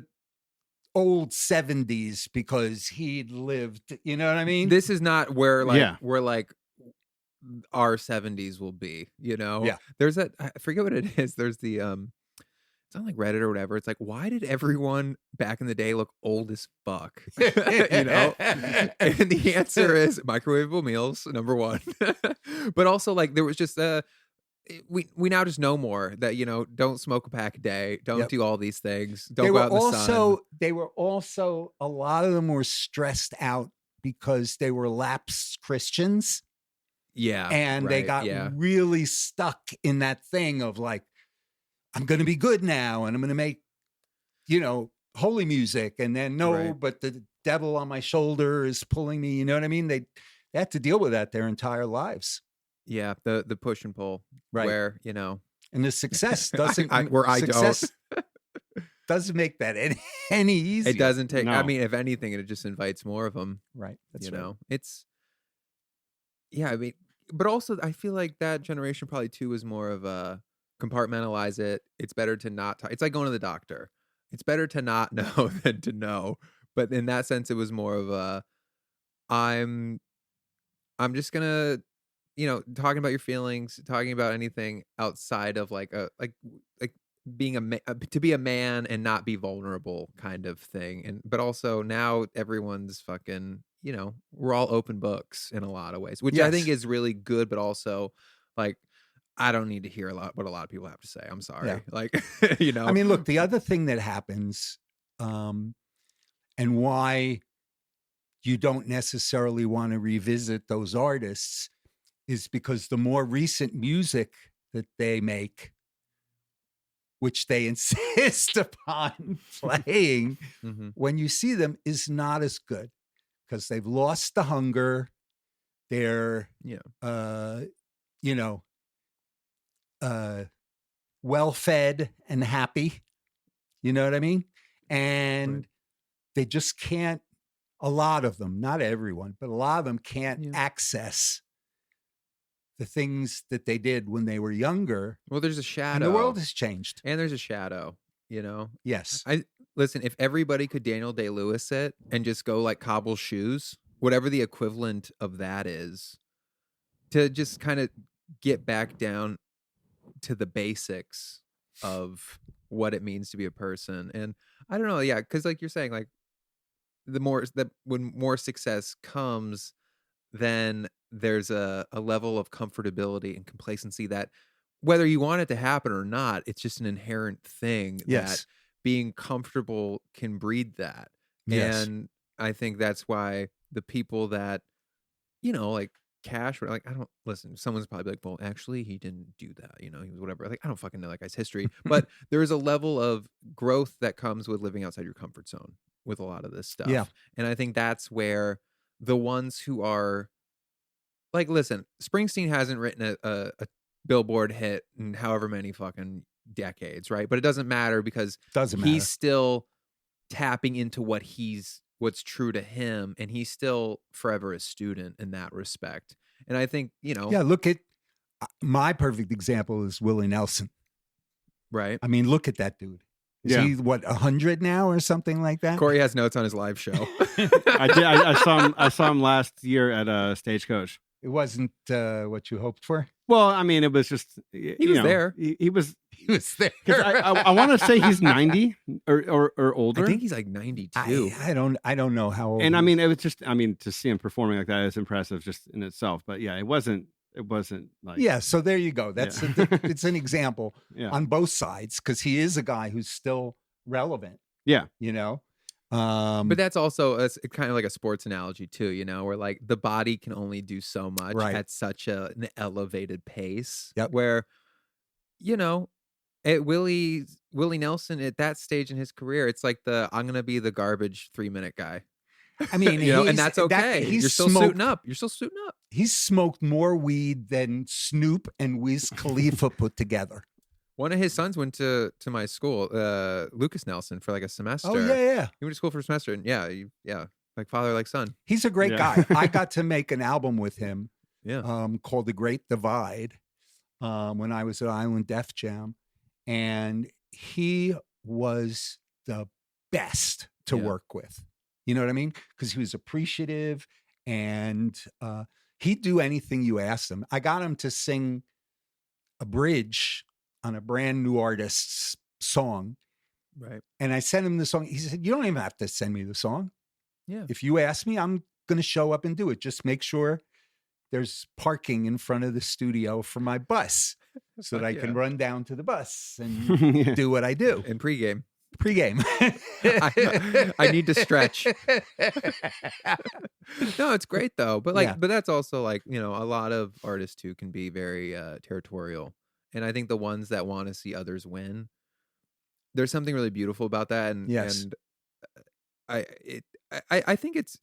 old 70s because he'd lived. You know what I mean? This is not where Yeah. our 70s will be. Yeah. There's that. I forget what it is. There's the It's on like Reddit or whatever. It's like, why did everyone back in the day look old as fuck? And the answer is microwavable meals, number one. But also, like, there was just we now just know more that don't smoke a pack a day, don't Yep. do all these things, don't go out in the sun. They were also, a lot of them were stressed out because they were lapsed Christians, Yeah, and they got really stuck in that thing of like, I'm going to be good now, and I'm going to make, holy music, and then Right. but the devil on my shoulder is pulling me. You know what I mean? They have to deal with that their entire lives. Yeah, the push and pull, Right. Where, you know, And the success doesn't don't. doesn't make that any easier. It doesn't take. I No. mean, if anything, it just invites more of them. Right. That's You right. know, it's. Yeah, I mean, but also I feel like that generation probably too was more of a compartmentalize it. It's better to not talk. It's like going to the doctor. It's better to not know than to know. But in that sense, it was more of a. I'm just gonna, talking about your feelings, talking about anything outside of like being to be a man and not be vulnerable kind of thing. But also now everyone's fucking, we're all open books in a lot of ways, which I think is really good. But also, like, I don't need to hear what a lot of people have to say. I'm sorry. Yeah. Like, I mean, look, the other thing that happens, and why you don't necessarily want to revisit those artists is because the more recent music that they make, which they insist upon playing Mhm. when you see them, is not as good because they've lost the hunger. They're, well fed and happy. You know what I mean? And they just can't, a lot of them, not everyone, but a lot of them can't access the things that they did when they were younger. Well, there's a shadow. And the world has changed. And there's a shadow, Yes. Listen, if everybody could Daniel Day-Lewis it and just go like cobble shoes, whatever the equivalent of that is, to just kind of get back down to the basics of what it means to be a person. And I don't know, because like you're saying, like when more success comes, then there's a level of comfortability and complacency that whether you want it to happen or not, it's just an inherent thing that being comfortable can breed that. Yes. And I think that's why the people that, like Cash, were like, I don't listen. Someone's probably like, well, actually, he didn't do that. He was whatever. Like, I don't fucking know that guy's history. But there is a level of growth that comes with living outside your comfort zone with a lot of this stuff. Yeah. And I think that's where the ones who are like, listen, Springsteen hasn't written a Billboard hit in however many fucking decades, right? But it doesn't matter because he's still tapping into what's true to him, and he's still forever a student in that respect. And I think, look at my perfect example is Willie Nelson. Right. I mean, look at that dude. Is he 100 now or something like that? Corey has notes on his live show. I saw him last year at Stagecoach. It wasn't what you hoped for. Well, I mean, it was just he was there. He was there. I want to say he's 90 or older. I think he's like 92. I don't know how old. And I mean, it was just, to see him performing like that is impressive just in itself. But yeah, it wasn't like So there you go. That's it's an example on both sides because he is a guy who's still relevant. Yeah, but that's also it's kind of like a sports analogy too, where like the body can only do so much at such an elevated pace. Where, at Willie Nelson at that stage in his career, it's like I'm gonna be the garbage 3-minute guy. I mean, and that's okay. You're still suiting up. He's smoked more weed than Snoop and Wiz Khalifa put together. One of his sons went to my school, Lucas Nelson, for like a semester. Oh, yeah. He went to school for a semester, and like father, like son. He's a great guy. I got to make an album with him called The Great Divide when I was at Island Def Jam. And he was the best to work with. You know what I mean? Because he was appreciative and he'd do anything you asked him. I got him to sing a bridge on a brand new artist's song. Right. And I sent him the song. He said, you don't even have to send me the song. Yeah. If you ask me, I'm going to show up and do it. Just make sure there's parking in front of the studio for my bus so that I can run down to the bus and do what I do. In pregame. I need to stretch. No, it's great though. But but that's also like, a lot of artists too can be very territorial. And I think the ones that want to see others win, there's something really beautiful about that. And I think it's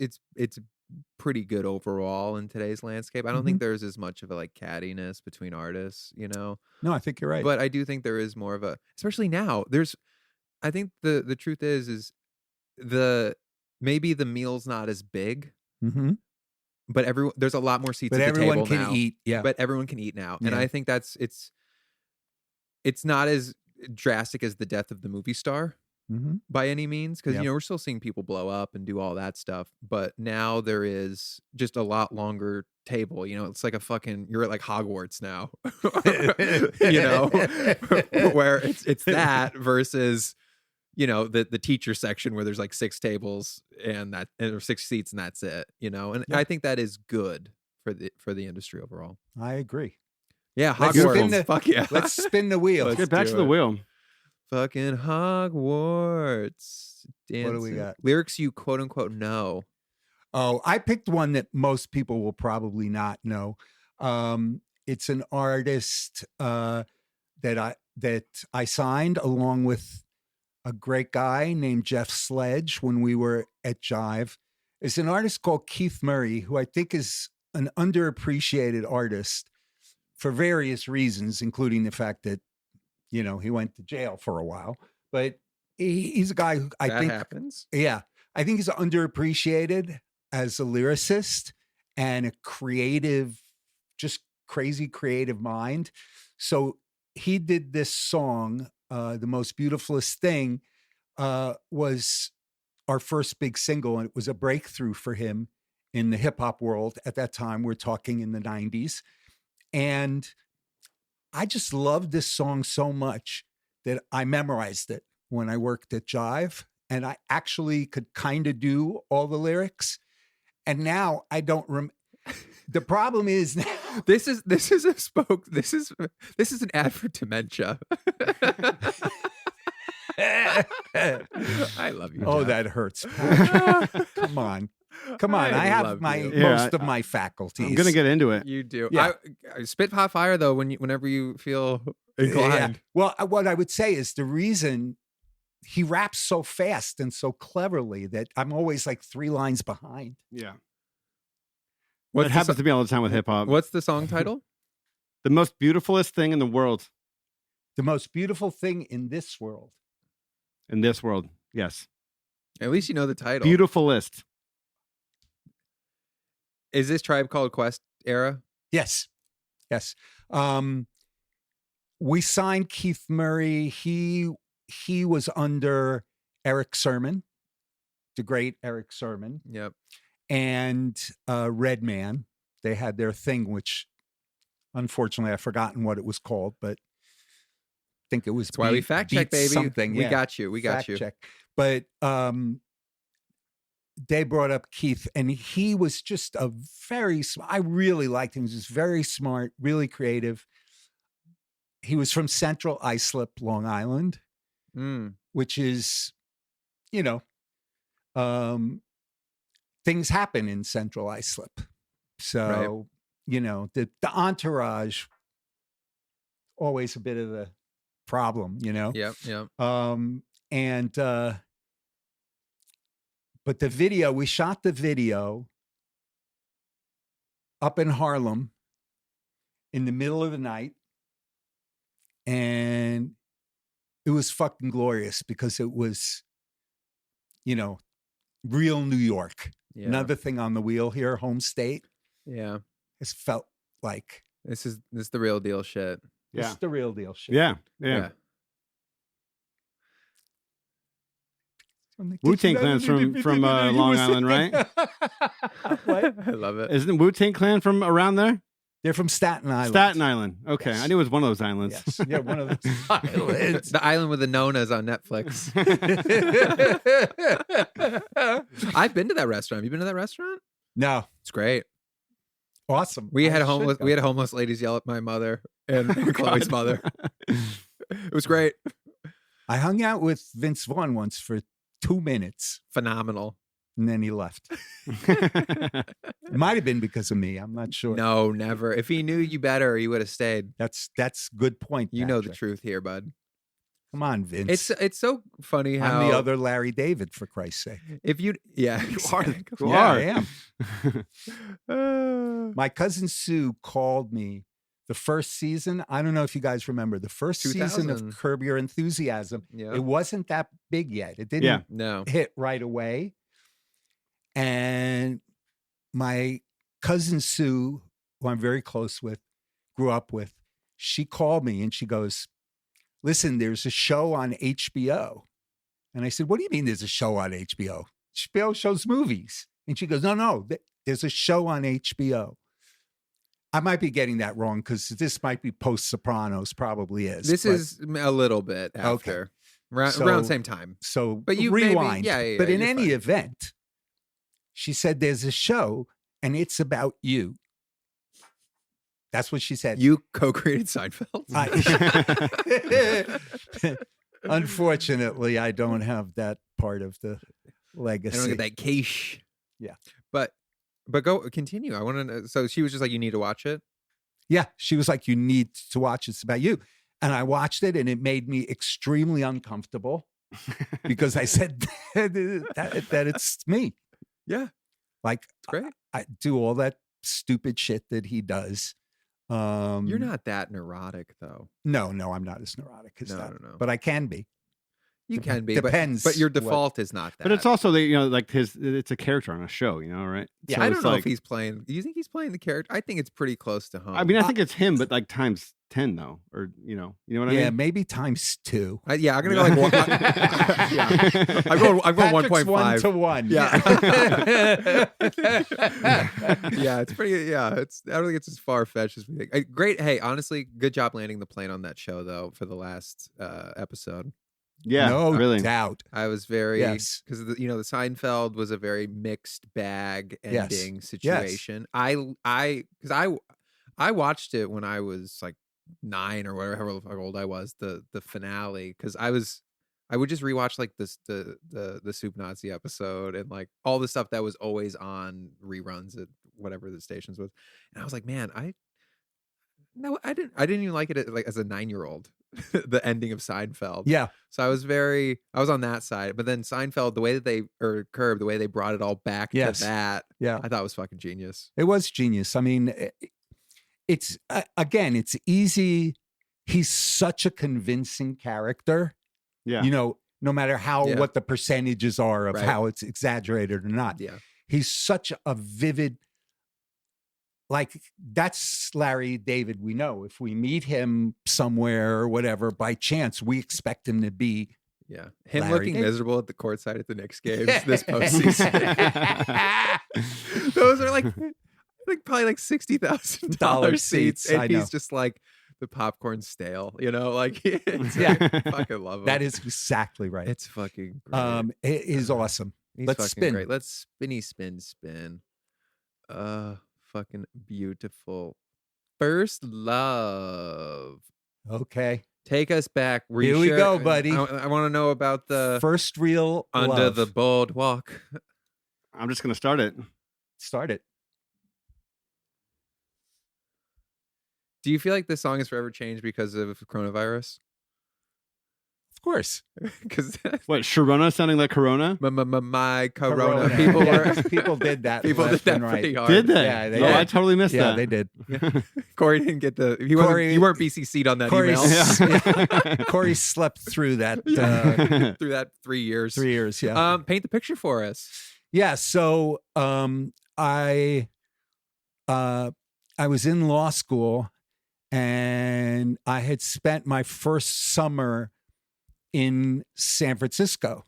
pretty good overall in today's landscape. I don't think there's as much of a like cattiness between artists, you know. No, I think you're right. But I do think there is more of a, especially now. I think the truth is maybe the meal's not as big, but there's a lot more seats but at the table now. everyone can eat. Yeah, but everyone can eat now, and Yeah. I think it's not as drastic as the death of the movie star by any means, because Yep. you know we're still seeing people blow up and do all that stuff, but now there is just a lot longer table. You know, it's like you're at like Hogwarts now. You know, where it's that versus, you know, the teacher section where there's like 6 tables and 6 seats and that's it. You know, and Yeah. I think that is good for the industry overall. I agree. Yeah, Let's spin Hogwarts. Fuck yeah. Let's spin the wheel. Let's Get back do to the it. wheel. Fucking Hogwarts. What do we got? Lyrics you quote unquote know. Oh, I picked one that most people will probably not know. It's an artist that I signed along with a great guy named Jeff Sledge when we were at Jive. It's an artist called Keith Murray, who I think is an underappreciated artist for various reasons, including the fact that, you know, he went to jail for a while. But he's a guy who I think happens. Yeah, I think he's underappreciated as a lyricist and a creative, just crazy creative mind. So he did this song, The Most Beautifulest Thing, was our first big single, and it was a breakthrough for him in the hip hop world at that time. We're talking in the 90s. And I just loved this song so much that I memorized it when I worked at Jive, and I actually could kind of do all the lyrics. And now I don't the problem is now This is an ad for dementia. I love you. Oh, Jeff. that hurts. Patrick. Come on. I have love my you. most of my faculties. I'm gonna get into it. You do. Yeah. I spit hot fire though whenever you feel inclined. Well, what I would say is the reason he raps so fast and so cleverly that I'm always like 3 lines behind. Yeah. What's It happens to me all the time with hip hop. What's the song title? The most beautifulest thing in the world. The most beautiful thing in this world. In this world, yes. At least you know the title. Beautifulest. Is this Tribe Called Quest era? Yes. We signed Keith Murray. He was under Eric Sermon, the great Eric Sermon, Yep. and Redman. They had their thing, which unfortunately I've forgotten what it was called, but I think it was. That's why we fact check, baby. Something. We yeah. got you. We got Fact you. check. But they brought up Keith, and he was just I really liked him. He was just very smart, really creative. He was from Central Islip, Long Island, which is, you know, things happen in Central Islip. So, Right. you know, the entourage, always a bit of a problem, you know? Yep. But the video, we shot the video up in Harlem in the middle of the night. And it was fucking glorious because it was, you know, real New York. Yeah. Another thing on the wheel here, home state. Yeah. It's felt like This is the real deal shit. this is the real deal shit. Yeah. Wu-Tang Clan's from Long Island, right? What? I love it. Isn't Wu-Tang Clan from around there? They're from Staten Island. Staten Island. Okay. Yes. I knew it was one of those islands. Yes. Yeah, one of those islands. The Island with the Nonas on Netflix. I've been to that restaurant. Have you been to that restaurant? No. It's great. Awesome. We had I should go. homeless ladies yell at my mother and Chloe's mother. It was great. I hung out with Vince Vaughn once for 2 minutes, Phenomenal. and then he left. It might have been because of me. I'm not sure. No, never. If he knew you better, he would have stayed. That's good point. You know the Patrick. truth here, bud. Come on, Vince. It's so funny how I'm the other Larry David, for Christ's sake. if you yeah You are. exactly. You Yeah, are. I am. Uh, My cousin Sue called me the first season. I don't know if you guys remember the first season 2000. of Curb Your Enthusiasm. yeah. It wasn't that big yet. It didn't Yeah. No. hit right away. And my cousin Sue, who I'm very close with, grew up with, she called me and she goes, listen, there's a show on HBO. And I said, what do you mean there's a show on HBO? HBO shows movies. And she goes, no, there's a show on HBO. I might be getting that wrong because this might be post Sopranos, probably is. This but- is a little bit after. Around So- same time. So But you rewind. maybe, yeah, but in you're any fine. event, she said there's a show and it's about you. That's what she said. You co-created Seinfeld. Unfortunately, I don't have that part of the I legacy. don't get that cash. Yeah. But go continue. I want to know. So she was just like, you need to watch it. Yeah, she was like, you need to watch it. It's about you. And I watched it and it made me extremely uncomfortable because I said that it's me. Yeah. Like, It's great. I do all that stupid shit that he does. You're not that neurotic though. No, I'm not as neurotic as No, that. no. But I can be. You can be. Depends But your what- default is not that. But it's also like it's a character on a show, right? Yeah, So I it's don't know like, if he's playing. Do you think he's playing the character? I think it's pretty close to home. I mean, I think it's him, but like times 10 though, or you know what I Yeah, mean? maybe times 2. I'm gonna go like one. Yeah. I'm going Patrick's 1.5. 1 to 1. Yeah. Yeah, it's pretty. Yeah, it's. I don't think it's as far fetched as we think. Great. Hey, honestly, good job landing the plane on that show though for the last episode. Yeah, no really. doubt. I was very Yes. because the Seinfeld was a very mixed bag Yes. ending situation. I watched it when I was like 9 or whatever how old I was, the finale, because I would just rewatch like the Soup Nazi episode and like all the stuff that was always on reruns at whatever the stations was, and I was like, man, I didn't even like it like as a 9-year-old. The ending of Seinfeld. Yeah. So I was on that side, but then Seinfeld, the way that Curb, the way they brought it all back Yes. to that, Yeah. I thought was fucking genius. It was genius. I mean, it's again, it's easy. He's such a convincing character. Yeah. No matter Yeah. what the percentages are of Right. how it's exaggerated or not. Yeah. He's such a vivid, like that's Larry David. We know if we meet him somewhere or whatever by chance, we expect him to be. Yeah. Him Larry looking David. miserable at the courtside at the Knicks games this postseason. Those are like probably like $60,000 seats. I And know. he's just like the popcorn stale, like it's, Yeah. I fucking love him. That is exactly right. It's fucking great. It is awesome. He's let's fucking spin. great. Let's spin. Fucking beautiful. First Love. Okay. Take us back. Were Here you we sure? go, buddy. I want to know about the First real Under love. the Boardwalk. I'm just gonna start it. Start it. Do you feel like this song is forever changed because of coronavirus? Of course. Because What, Sharona sounding like Corona? my corona. Corona. People Yeah, were people did that. people did left that and right. pretty hard. Did they? Yeah, they Oh, did. I totally missed Yeah, that. they did. Corey didn't get the. Corey- You weren't BCC'd on that Corey, email. Corey slept through that Through that 3 years. 3 years. Yeah. Paint the picture for us. Yeah. So I was in law school and I had spent my first summer in San Francisco.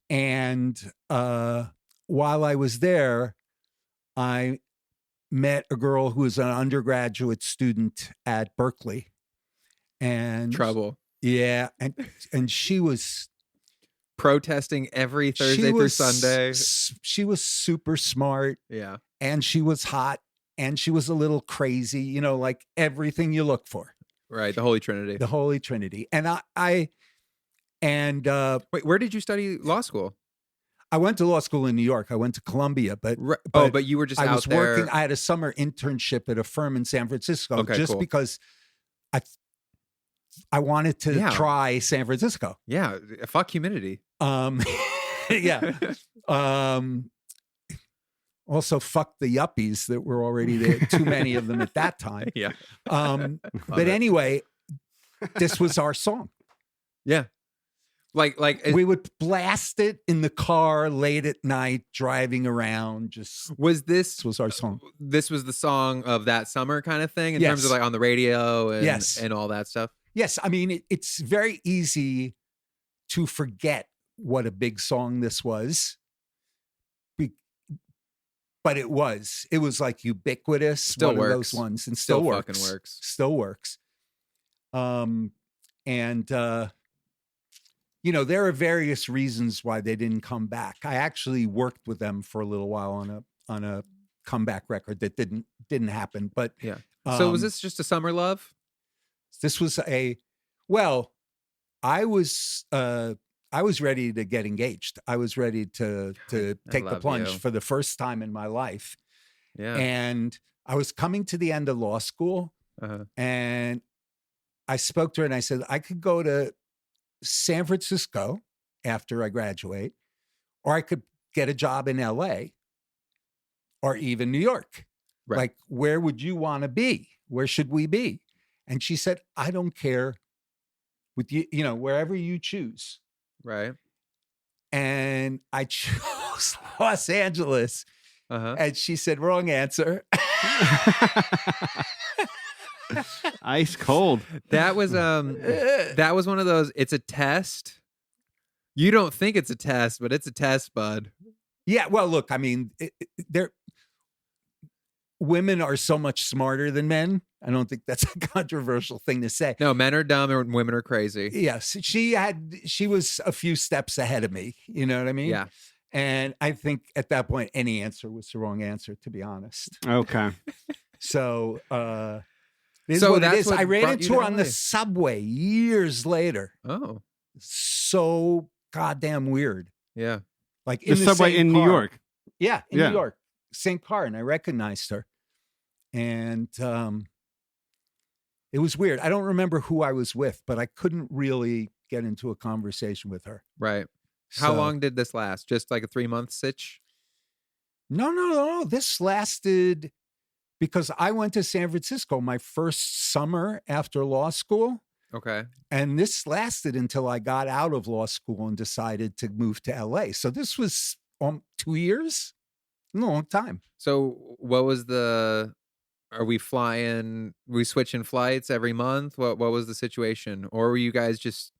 And while I was there, I met a girl who was an undergraduate student at Berkeley. And Trouble. yeah, and she was Protesting every Thursday through Sunday. She was super smart Yeah. and she was hot and she was a little crazy, like everything you look for, Right. The Holy Trinity. the Holy Trinity. And I Wait, where did you study law school? I went to law school in New York. I went to Columbia, but But you were just I out was there. working. I had a summer internship at a firm in San Francisco Okay, just cool. because I I wanted to Yeah. try San Francisco. Yeah. Fuck humidity. Yeah. Also, fuck the yuppies that were already there. Too many of them at that time. Yeah. But anyway, this was our song. Yeah. Like We would blast it in the car late at night, driving around. was this This was our song. This was the song of that summer kind of thing in Yes. terms of like on the radio and, Yes. and all that stuff. Yes, I mean, it's very easy to forget what a big song this was. But it was like ubiquitous, Still one works. of those ones, and still works. Fucking works. Still works. You know, there are various reasons why they didn't come back. I actually worked with them for a little while on a comeback record that didn't happen. But Yeah. So was this just a summer love? This was I was ready to get engaged. I was ready to take the love plunge you. for the first time in my life. Yeah. And I was coming to the end of law school, and I spoke to her and I said, I could go to San Francisco after I graduate, or I could get a job in LA or even New York. Right. Like, where would you want to be? Where should we be? And she said, I don't care with you, you know, wherever you choose. Right. And I chose Los Angeles. And she said, wrong answer. Ice cold. That was one of those, it's a test. You don't think it's a test, but it's a test, bud. Yeah, well, look, I mean, women are so much smarter than men. I don't think that's a controversial thing to say. No, men are dumb and women are crazy. Yes, she was a few steps ahead of me. You know what I mean? Yeah. And I think at that point, any answer was the wrong answer, to be honest. Okay. So, it is So what it that's is. what I ran brought into you her to on LA. the subway years later. Oh, So goddamn weird. yeah. Like in The the subway same in New car. York. Yeah, in Yeah. New York. Same car, and I recognized her. And it was weird. I don't remember who I was with, but I couldn't really get into a conversation with her. Right. How So- long did this last? Just like a 3-month sitch? No. This lasted because I went to San Francisco my first summer after law school. Okay. And this lasted until I got out of law school and decided to move to LA. So this was 2 years, a long time. So what was are we switching flights every month? What was the situation? Or were you guys just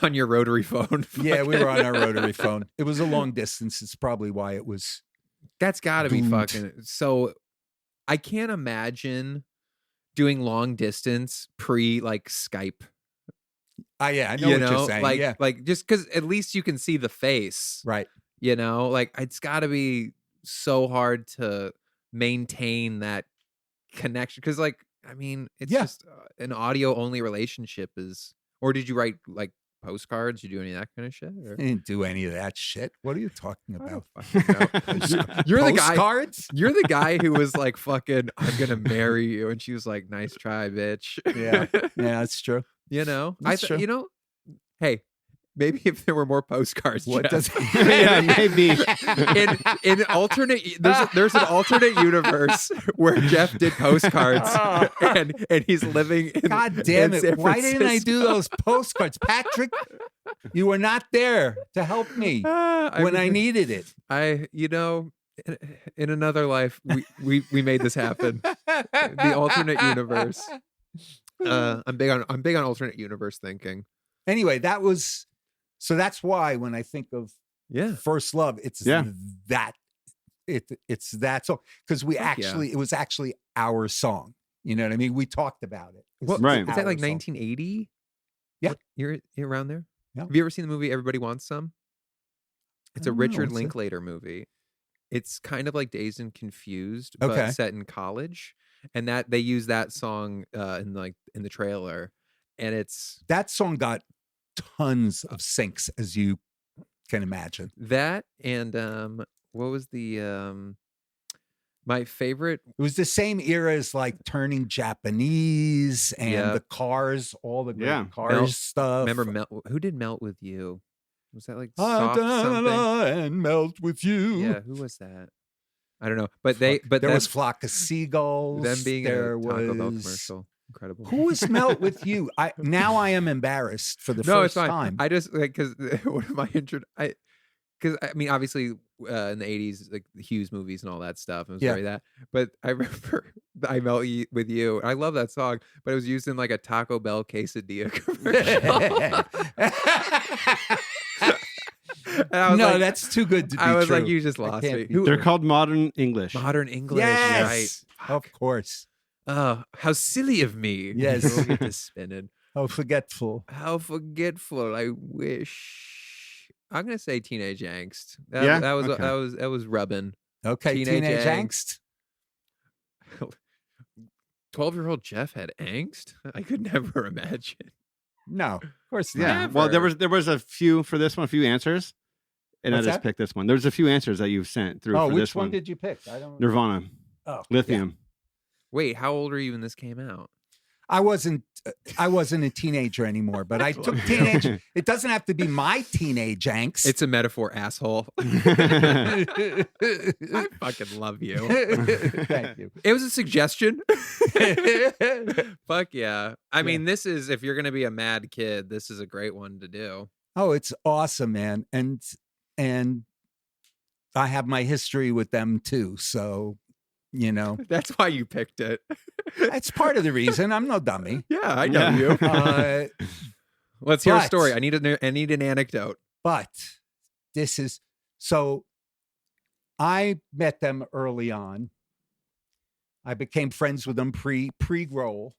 on your rotary phone? Yeah, we were on our rotary phone. It was a long distance. It's probably why it was. That's gotta be Doomed. fucking, so I can't imagine doing long distance pre like Skype. Yeah, I know what you're saying. Like, yeah, like just because at least you can see the face, right. you know, like it's got to be so hard to maintain that connection. Because, like, I mean, it's Yeah. just an audio only relationship is. Or did you write like postcards? You do any of that kind of shit? Or? I didn't do any of that shit. What are you talking I about? don't fucking know. You're the guy. Postcards? You're the guy who was like, "Fucking, I'm gonna marry you," and she was like, "Nice try, bitch." Yeah, yeah, that's true. You know, That's true. you know, hey, maybe if there were more postcards, What Jeff. does? Yeah, maybe. in alternate, there's an alternate universe where Jeff did postcards and he's living in God damn in it! San Why didn't I do Francisco. those postcards, Patrick? You were not there to help me when I needed it. you know, in another life, we made this happen. The alternate universe. I'm big on alternate universe thinking. Anyway, that's why when I think of Yeah. First Love, it's that it's that song because it was actually our song. You know what I mean? We talked about it. It's Right. Is that like our song. 1980? Yeah. You're around there? Yeah. Have you ever seen the movie Everybody Wants Some? It's I a don't know, Richard what's it? Linklater movie. It's kind of like Dazed and Confused, Okay. but set in college. And that they use that song in the trailer. And it's That song got tons of syncs, as you can imagine. that and what was the My favorite. It was the same era as like turning Japanese and the Cars, all the great Cars stuff. Remember who did Melt With You? Was that like Soft something? And Melt With You. Yeah, who was that? I don't know. But there them, was Flock of Seagulls. Them being there a Taco Bell was commercial. Incredible. Who was Melt With You? Now I am embarrassed for the first time. I just like because one of my intro. Because I mean, obviously, in the '80s, like the Hughes movies and all that stuff, it was very that. But I remember "I Melt With You." I love that song, but it was used in like a Taco Bell quesadilla commercial. No, like, that's too good to be true. I was like, you just lost me. They're called Modern English. Modern English, yes, right? Of course. Oh, how silly of me! Yes, we'll get this spinning. How forgetful! How forgetful! I wish. I'm gonna say Teenage Angst. That was rubbing. Okay, Teenage Angst. 12-year-old Jeff had angst. I could never imagine. No, of course not. Yeah. Never. Well, there was a few for this one, a few answers, and What's I just picked this one. There's a few answers that you've sent through. Oh, for which this one did you pick? I don't. Nirvana. Oh, Lithium. Wait, how old were you when this came out? I wasn't a teenager anymore, but I took teenage. It doesn't have to be my teenage angst. It's a metaphor, asshole. I fucking love you. Thank you. It was a suggestion. Fuck yeah. I mean, this is, if you're going to be a mad kid, this is a great one to do. Oh, it's awesome, man. And I have my history with them too. So, you know. That's why you picked it. That's part of the reason. I'm no dummy. Yeah, I know you. Let's hear a story. I need an anecdote. But this is, so I met them early on. I became friends with them pre-roll,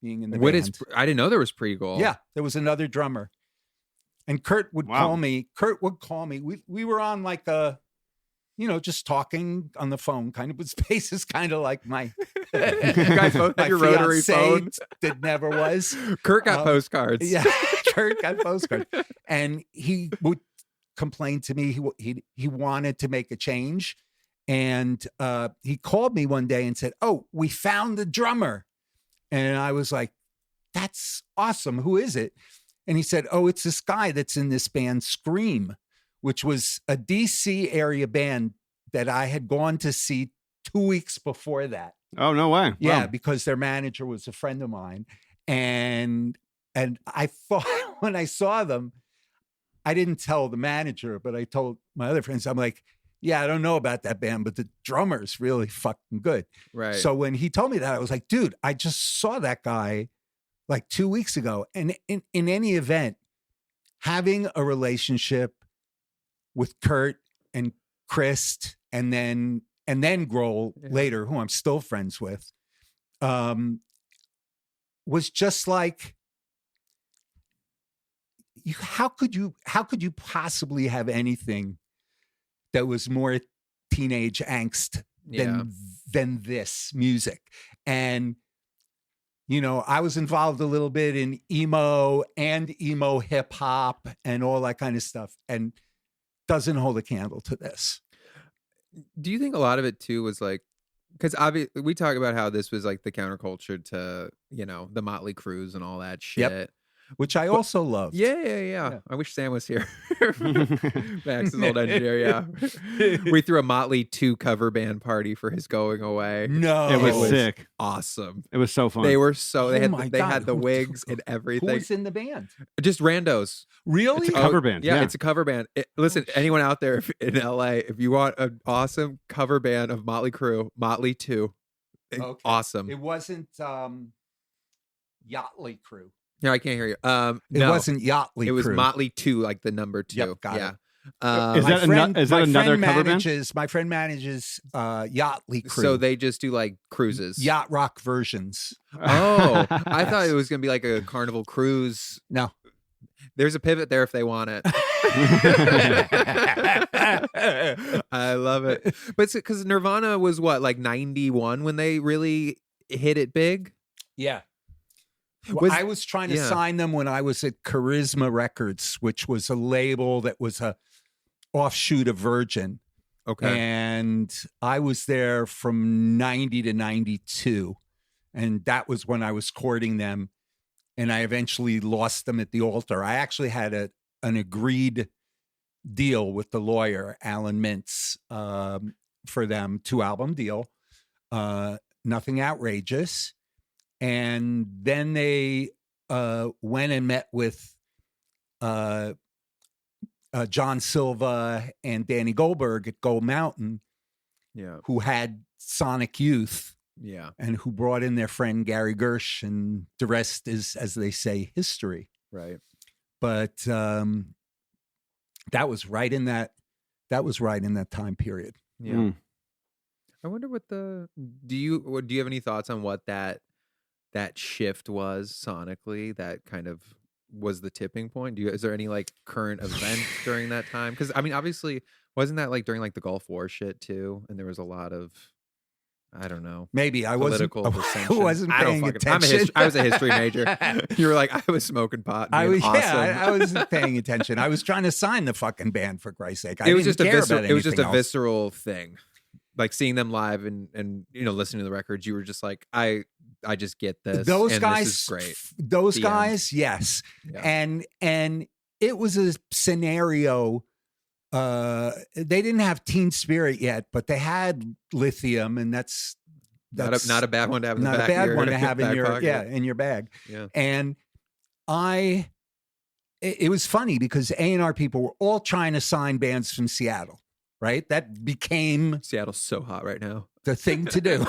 being in the band. I didn't know there was pre-roll. Yeah, there was another drummer. And Kurt would call me. We were on like a, just talking on the phone, kind of with spaces, kind of like my you guys both had your rotary phone. That never was. Kurt got postcards. Yeah, Kurt got postcards. And he would complain to me. He wanted to make a change. And he called me one day and said, "Oh, we found the drummer." And I was like, "That's awesome. Who is it?" And he said, "Oh, it's this guy that's in this band, Scream," which was a DC area band that I had gone to see 2 weeks before that. Oh, no way. Yeah, wow. Because their manager was a friend of mine. And I thought when I saw them, I didn't tell the manager, but I told my other friends, I'm like, "Yeah, I don't know about that band, but the drummer's really fucking good." Right. So when he told me that, I was like, "Dude, I just saw that guy like 2 weeks ago." And in any event, having a relationship with Kurt and Chris and then Grohl later, who I'm still friends with, was just like, how could you possibly have anything that was more teenage angst than this music? And I was involved a little bit in emo hip hop and all that kind of stuff, and doesn't hold a candle to this. Do you think a lot of it too was like, because obviously we talk about how this was like the counterculture to, the Motley Crues and all that shit. Which I also love. Yeah. I wish Sam was here. Max's old engineer, yeah. We threw a Motley 2 cover band party for his going away. No. It was sick. Awesome. It was so fun. They were so, they God. had the wigs and everything. Who was in the band? Just randos. Really? It's a cover band. Yeah, it's a cover band. Listen, anyone out there in LA, if you want an awesome cover band of Motley Crue, Motley 2. Okay. Awesome. It wasn't Yachtly Crew. Yeah, I can't hear you. It No, wasn't Yachtly Crew. it was Motley 2, like the number 2. Yep, got yeah. Is that another cover band? My friend manages Yachtly Crew. So they just do like cruises. Yacht rock versions. Oh, I thought it was going to be like a Carnival cruise. No. There's a pivot there if they want it. I love it. But because Nirvana was what, like 91 when they really hit it big? Yeah. I was trying to sign them when I was at Charisma Records, which was a label that was a offshoot of Virgin. Okay. And I was there from 90 to 92. And that was when I was courting them. And I eventually lost them at the altar. I actually had an agreed deal with the lawyer, Alan Mintz, for them, 2-album deal. Nothing outrageous. And then they went and met with John Silva and Danny Goldberg at Gold Mountain, who had Sonic Youth, and who brought in their friend Gary Gersh, and the rest is, as they say, history. Right. But that was right in that time period. Yeah. I wonder what do you have any thoughts on what that shift was sonically, that kind of was the tipping point? Is there any like current event during that time? Because I mean, obviously, wasn't that like during like the Gulf War shit too? And there was a lot of, I don't know. Maybe I wasn't paying attention. I was a history major. You were like, I was smoking pot. I was, awesome. I wasn't paying attention. I was trying to sign the fucking band, for Christ's sake. It was just a visceral thing. Like seeing them live and listening to the records, you were just like, I just get this. Those guys, this is great. Those guys, yes. Yeah. And it was a scenario. They didn't have Teen Spirit yet, but they had Lithium, and that's not a bad one to have in the back. Not a bad one to have in your pocket. in your bag. Yeah. And it was funny because A&R people were all trying to sign bands from Seattle, right? That became Seattle's so hot right now. The thing to do.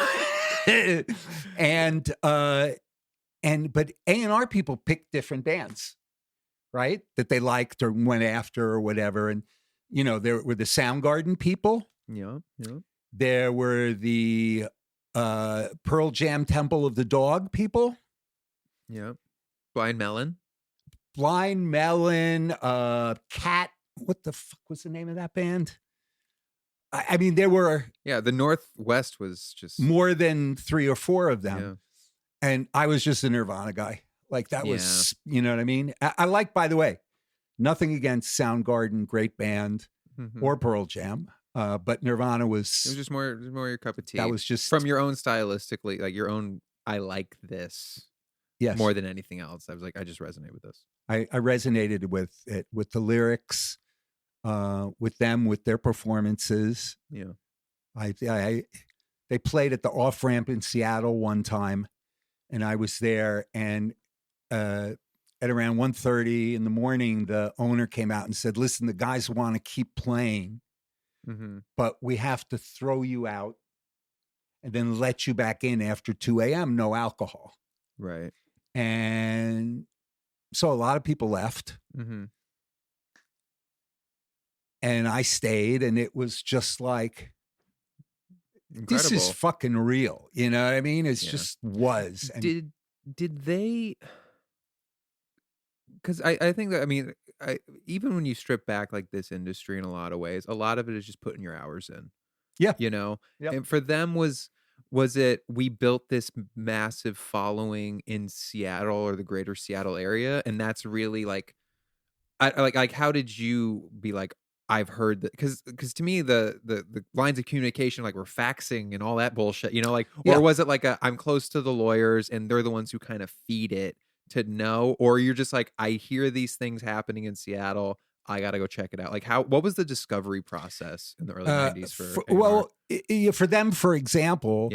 But A&R people picked different bands, right? That they liked or went after or whatever. And there were the Soundgarden people. Yeah. There were the Pearl Jam Temple of the Dog people. Yeah. Blind Melon, Cat. What the fuck was the name of that band? I mean, there were... Yeah, the Northwest was just... more than 3 or 4 of them. Yeah. And I was just a Nirvana guy. Like, that was, you know what I mean? I like, by the way, nothing against Soundgarden, great band, or Pearl Jam. But Nirvana was... It was just more your cup of tea. That was just... From your own stylistically, like your own, I like this more than anything else. I was like, I just resonate with this. I resonated with it, with the lyrics, with them, with their performances. Yeah. They played at the Off Ramp in Seattle one time, and I was there, and at around 1:30 in the morning, the owner came out and said, listen, the guys want to keep playing, but we have to throw you out and then let you back in after 2 a.m., no alcohol. Right. And so a lot of people left. And I stayed, and it was just like, incredible. This is fucking real. You know what I mean? It's just was. And did they? Because I think that, I mean, even when you strip back like this industry in a lot of ways, a lot of it is just putting your hours in. Yeah. Yep. And for them was it, we built this massive following in Seattle or the greater Seattle area, and that's really like, like how did you be like, I've heard that, because to me the lines of communication like were faxing and all that bullshit, or was it like I'm close to the lawyers and they're the ones who kind of feed it to know, or you're just like, I hear these things happening in Seattle, I got to go check it out. Like what was the discovery process in the early 90s for them, for example,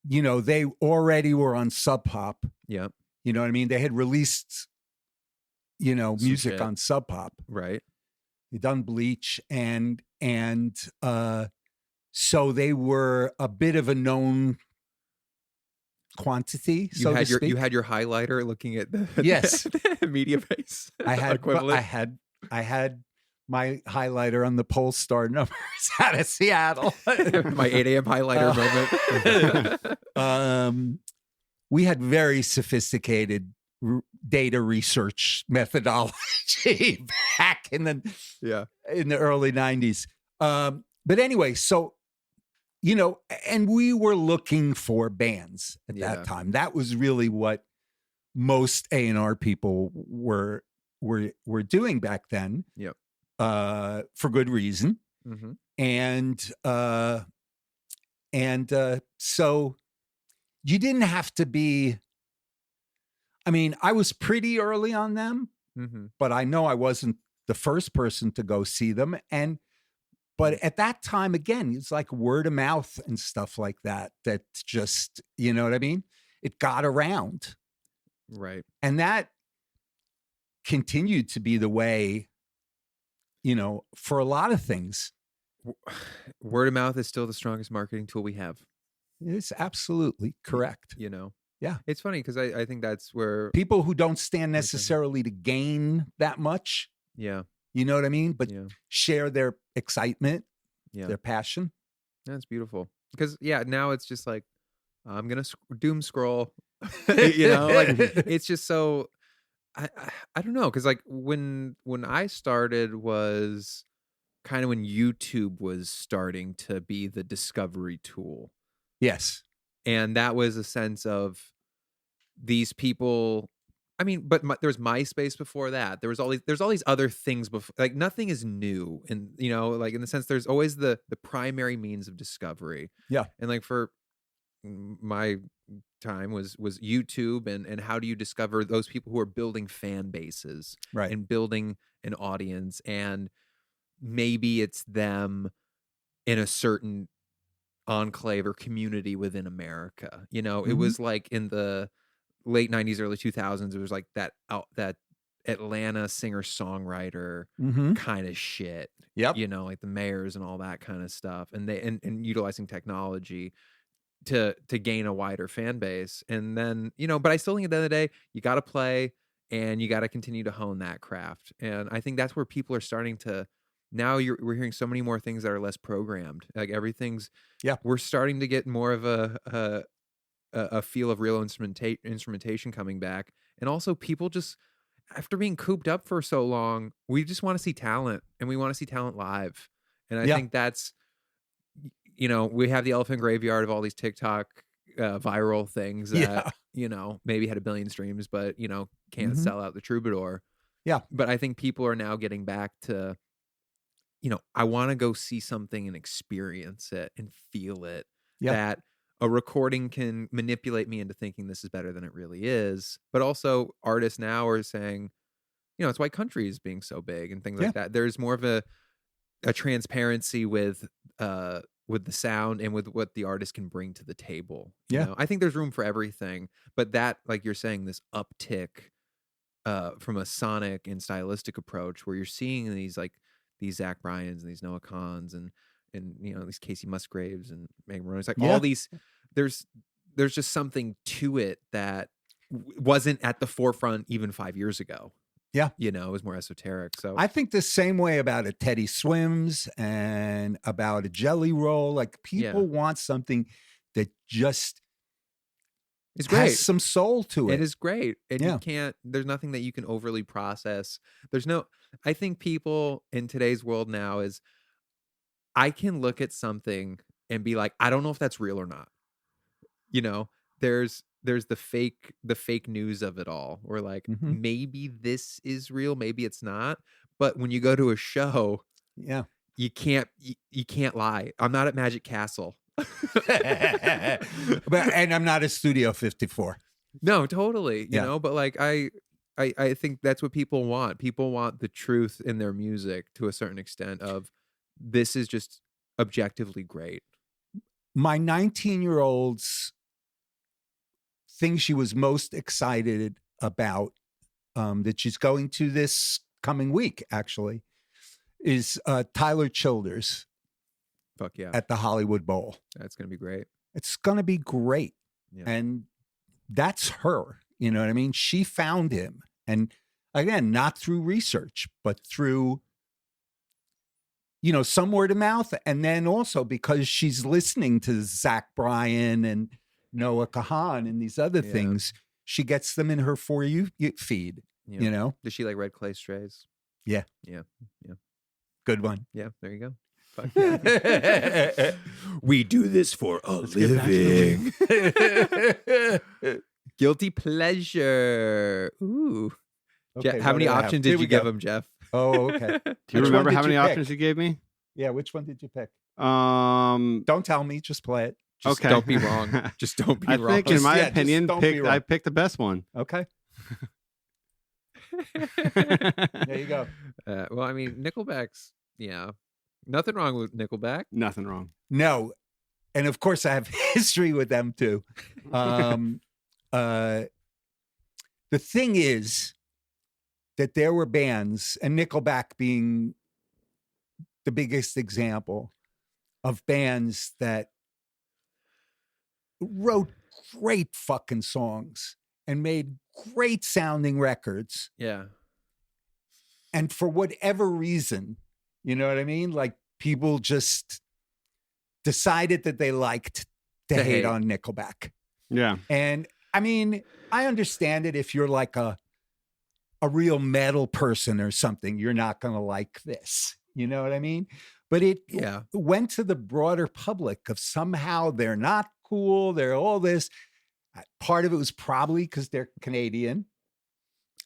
they already were on Sub Pop. Yeah. You know what I mean? They had released, music shit on Sub Pop. Right. They done Bleach, and so they were a bit of a known quantity. You had your highlighter looking at the the media base. I had my highlighter on the Polestar numbers out of Seattle. My 8 a.m. highlighter moment. We had very sophisticated data research methodology back in the early 90s. But anyway, so, and we were looking for bands at that time. That was really what most A&R people were doing back then. Yep. For good reason. And so you didn't have to be, I mean, I was pretty early on them, but I know I wasn't the first person to go see them. But at that time, again, it's like word of mouth and stuff like that. That just, you know what I mean? It got around. Right. And that continued to be the way, you know, for a lot of things. Word of mouth is still the strongest marketing tool we have. It's absolutely correct. You know? Yeah. It's funny because I think that's where people who don't stand necessarily to gain that much. Yeah. You know what I mean? But share their excitement, their passion. That's beautiful. Because, now it's just like, I'm going to doom scroll. You know, like it's just so, I don't know. Because like when I started was kind of when YouTube was starting to be the discovery tool. Yes. And that was a sense of these people. I mean, but there was MySpace before that. There's all these other things before. Like nothing is new, and you know, like in the sense, there's always the primary means of discovery. Yeah, and like for my time was YouTube, and how do you discover those people who are building fan bases, right, and building an audience, and maybe it's them in a certain enclave or community within America. You know, it was like in the late 90s, early 2000s, it was like that Atlanta singer-songwriter kind of shit. Yep. You know, like the mayors and all that kind of stuff. And and utilizing technology to gain a wider fan base. And then, you know, but I still think at the end of the day, you got to play and you got to continue to hone that craft. And I think that's where people are starting to, now we're hearing so many more things that are less programmed. Like everything's, we're starting to get more of a feel of real instrumentation coming back. And also people just, after being cooped up for so long, we just want to see talent, and we want to see talent live. And I think that's, you know, we have the elephant graveyard of all these TikTok viral things that, you know, maybe had 1 billion streams, but, you know, can't sell out the Troubadour. Yeah. But I think people are now getting back to, you know, I want to go see something and experience it and feel it. That a recording can manipulate me into thinking this is better than it really is. But also artists now are saying, you know, it's why country is being so big and things like that. There's more of a transparency with the sound and with what the artist can bring to the table. You know? I think there's room for everything, but that, like you're saying, this uptick from a sonic and stylistic approach where you're seeing these Zach Bryans and these Noah Kahns and you know, these Casey Musgraves and Megan Maroney's, like all these, there's just something to it that wasn't at the forefront even 5 years ago. Yeah. You know, it was more esoteric. So I think the same way about a Teddy Swims and about a Jelly Roll. Like people want something that just it's great. Has some soul to it. It is great. And you can't, there's nothing that you can overly process. I think people in today's world now is, I can look at something and be like, I don't know if that's real or not. You know, there's the fake news of it all. Or like, maybe this is real, maybe it's not. But when you go to a show, you can't lie. I'm not at Magic Castle. And I'm not at Studio 54. No, totally. You know, but like I think that's what people want. People want the truth in their music to a certain extent of, this is just objectively great. My 19-year-old's thing she was most excited about that she's going to this coming week, actually, is Tyler Childers. Fuck yeah. At the Hollywood Bowl. That's going to be great. It's going to be great. Yeah. And that's her. You know what I mean? She found him. And again, not through research, but through, you know, some word of mouth. And then also because she's listening to Zach Bryan and Noah Kahan and these other things, she gets them in her For You feed, you know? Does she like Red Clay Strays? Yeah. Yeah. Yeah. Good one. Yeah. There you go. Fuck yeah. We do this for a living. Guilty pleasure. Ooh. Okay, Jeff, how many options did you give him, Jeff? Oh, okay. Do you remember how many options you gave me? Yeah, which one did you pick? Um, Don't tell me, just play it. Just okay. don't be wrong. Just don't be I wrong. think, in my Just opinion, don't be wrong. I picked the best one. Okay. There you go. Well, I mean, Nickelback's, nothing wrong with Nickelback. Nothing wrong. No. And of course, I have history with them too. The thing is that there were bands, and Nickelback being the biggest example of bands that wrote great fucking songs and made great sounding records. Yeah. And for whatever reason, you know what I mean? Like people just decided that they liked to hate on Nickelback. Yeah. And I mean, I understand it if you're like a real metal person or something, you're not going to like this. You know what I mean? But it went to the broader public of somehow they're not cool. They're all this. Part of it was probably because they're Canadian.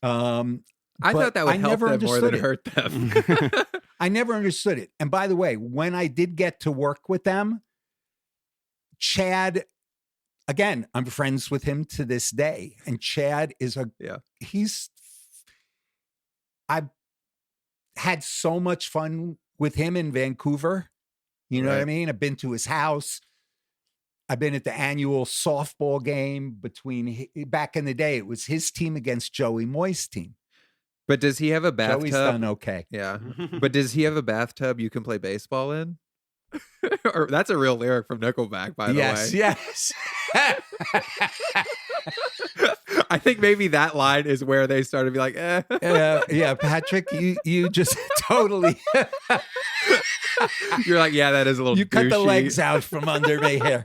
I thought that would help them more than hurt them. I never understood it. And by the way, when I did get to work with them, Chad, again, I'm friends with him to this day. And Chad is I've had so much fun with him in Vancouver. You know what I mean? I've been to his house. I've been at the annual softball game back in the day. It was his team against Joey Moy's team. But does he have a bathtub? Joey's done okay. Yeah. But does he have a bathtub you can play baseball in? Or that's a real lyric from Nickelback, by the way. Yes. I think maybe that line is where they started to be like, yeah, Patrick, you just totally. You're like, yeah, that is a little. You cut douchey. the legs out from under me here.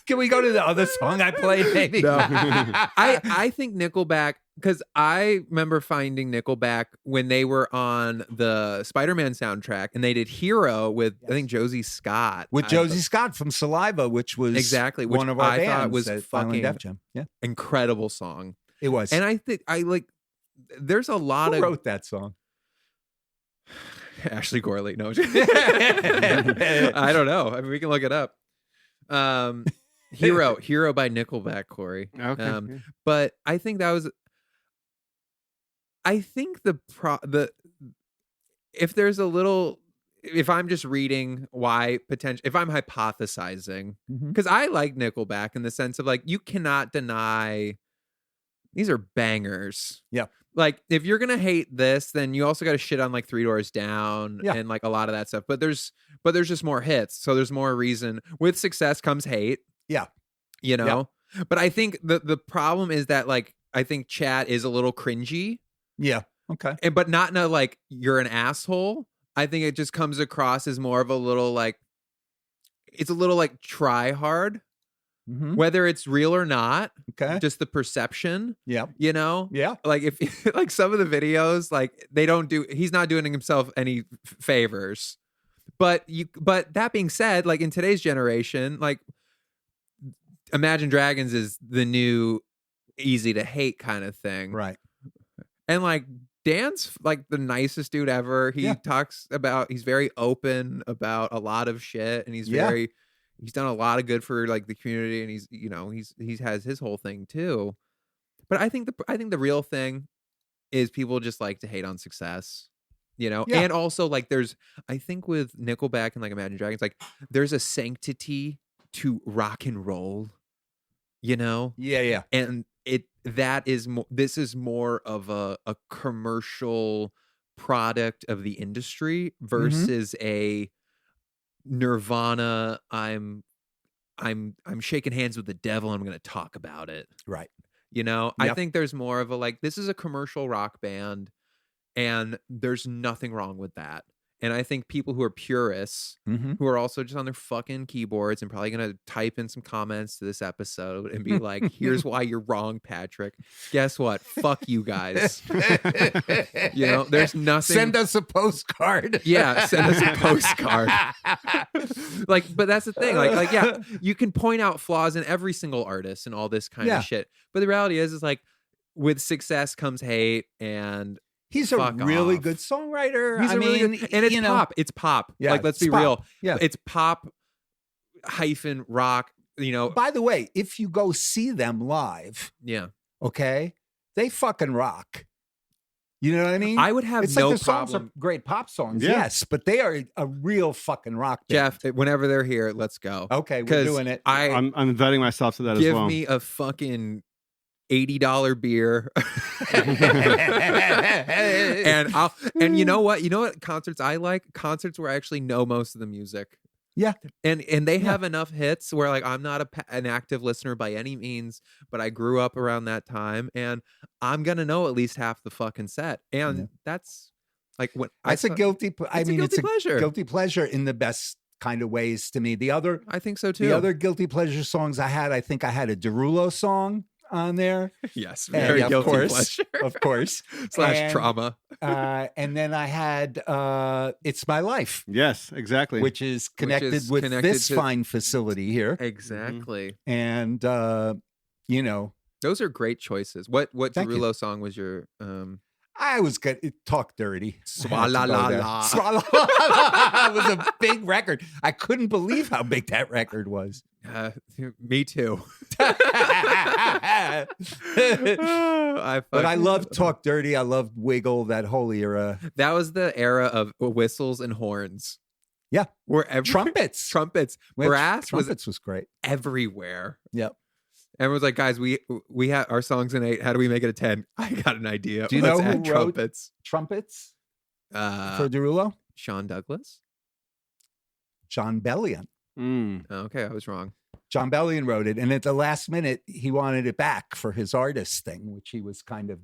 Can we go to the other song I played? Maybe. No. I think Nickelback, because I remember finding Nickelback when they were on the Spider-Man soundtrack, and they did "Hero" with I think Josie Scott. With Josie Scott from Saliva, which was one of our I bands thought was at fucking Def Jam. Yeah, incredible song. It was, and I think there's a lot Who of wrote that song. Ashley Gorley. No, I don't know. I mean, we can look it up. Hero by Nickelback, Corey. Okay. But I think that was. I think if there's a little, if I'm just reading why if I'm hypothesizing, because I like Nickelback in the sense of like you cannot deny these are bangers. Yeah. Like if you're gonna hate this, then you also got to shit on like Three Doors Down and like a lot of that stuff. But there's just more hits, so there's more reason. With success comes hate. Yeah, you know. Yeah. But I think the problem is that like I think Chad is a little cringy. Yeah. Okay. But not in a like you're an asshole. I think it just comes across as more of a little like it's a little like try hard. Whether it's real or not, just the perception. Yeah, you know. Yeah, like if like some of the videos, like he's not doing himself any favors. But that being said, like in today's generation, like Imagine Dragons is the new easy to hate kind of thing, right? And like Dan's like the nicest dude ever. He talks about he's very open about a lot of shit, and he's very. He's done a lot of good for like the community, and he has his whole thing too. But I think the real thing is people just like to hate on success, you know. And also like I think with Nickelback and like Imagine Dragons, like there's a sanctity to rock and roll, you know. Yeah. And this is more of a commercial product of the industry versus a Nirvana, I'm shaking hands with the devil and I'm going to talk about it. Right. You know, I think there's more of a like, this is a commercial rock band and there's nothing wrong with that. And I think people who are purists, who are also just on their fucking keyboards and probably going to type in some comments to this episode and be like, here's why you're wrong, Patrick. Guess what? Fuck you guys. You know, there's nothing. Send us a postcard. Yeah, send us a postcard. Like, but that's the thing. Like, yeah, you can point out flaws in every single artist and all this kind of shit. But the reality is like, with success comes hate, and He's a Fuck really off. good songwriter. He's I a really mean, good, and it's you know, pop. It's pop. Yeah, Like, let's it's be pop. real. Yeah. It's pop hyphen rock. You know. By the way, if you go see them live, Yeah. okay, they fucking rock. You know what I mean? I would have it's no like the songs problem. are great pop songs, Yeah. yes, but they are a real fucking rock band. Jeff, whenever they're here, let's go. Okay, we're 'Cause doing it. I'm inviting myself to that as Give well. me a fucking $80 beer. And you know what? You know what concerts I like? Concerts where I actually know most of the music. Yeah. And they have enough hits where, like, I'm not an active listener by any means, but I grew up around that time and I'm going to know at least half the fucking set. And that's like what It's a guilty pleasure. Guilty pleasure in the best kind of ways to me. The other I think so too. The other guilty pleasure songs I think I had a Derulo song on there. Yes, And very of guilty course, pleasure. of course. / And, trauma. And then I had It's My Life, Yes, exactly. which is connected with connected this to- fine facility here. Exactly. And you know, Those are great choices. What Thank you. Derulo song was your I was good. Talk Dirty. Swala-la-la. Swala-la-la. It was a big record. I couldn't believe how big that record was. Me too. But I loved Talk Dirty. I loved Wiggle, that whole era. That was the era of whistles and horns. Yeah. Where Trumpets. Brass Trumpets was great. everywhere. Yep. Everyone's like, guys, we had our songs an 8. How do we make it a 10? I got an idea. Do you Let's know who add wrote trumpets? Trumpets For for Derulo? Sean Douglas. John Bellion. Okay, I was wrong. John Bellion wrote it. And at the last minute, he wanted it back for his artist thing, which he was kind of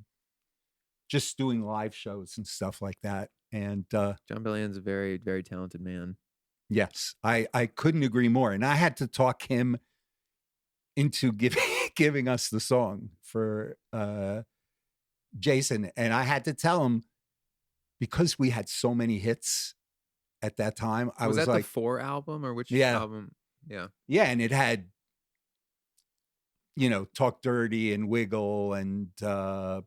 just doing live shows and stuff like that. And John Bellion's a very, very talented man. yes, I couldn't agree more. And I had to talk him into giving us the song for Jason. And I had to tell him, because we had so many hits at that time, I was that like, the 4 album or which Yeah. album? Yeah. yeah, and it had, you know, Talk Dirty and Wiggle and now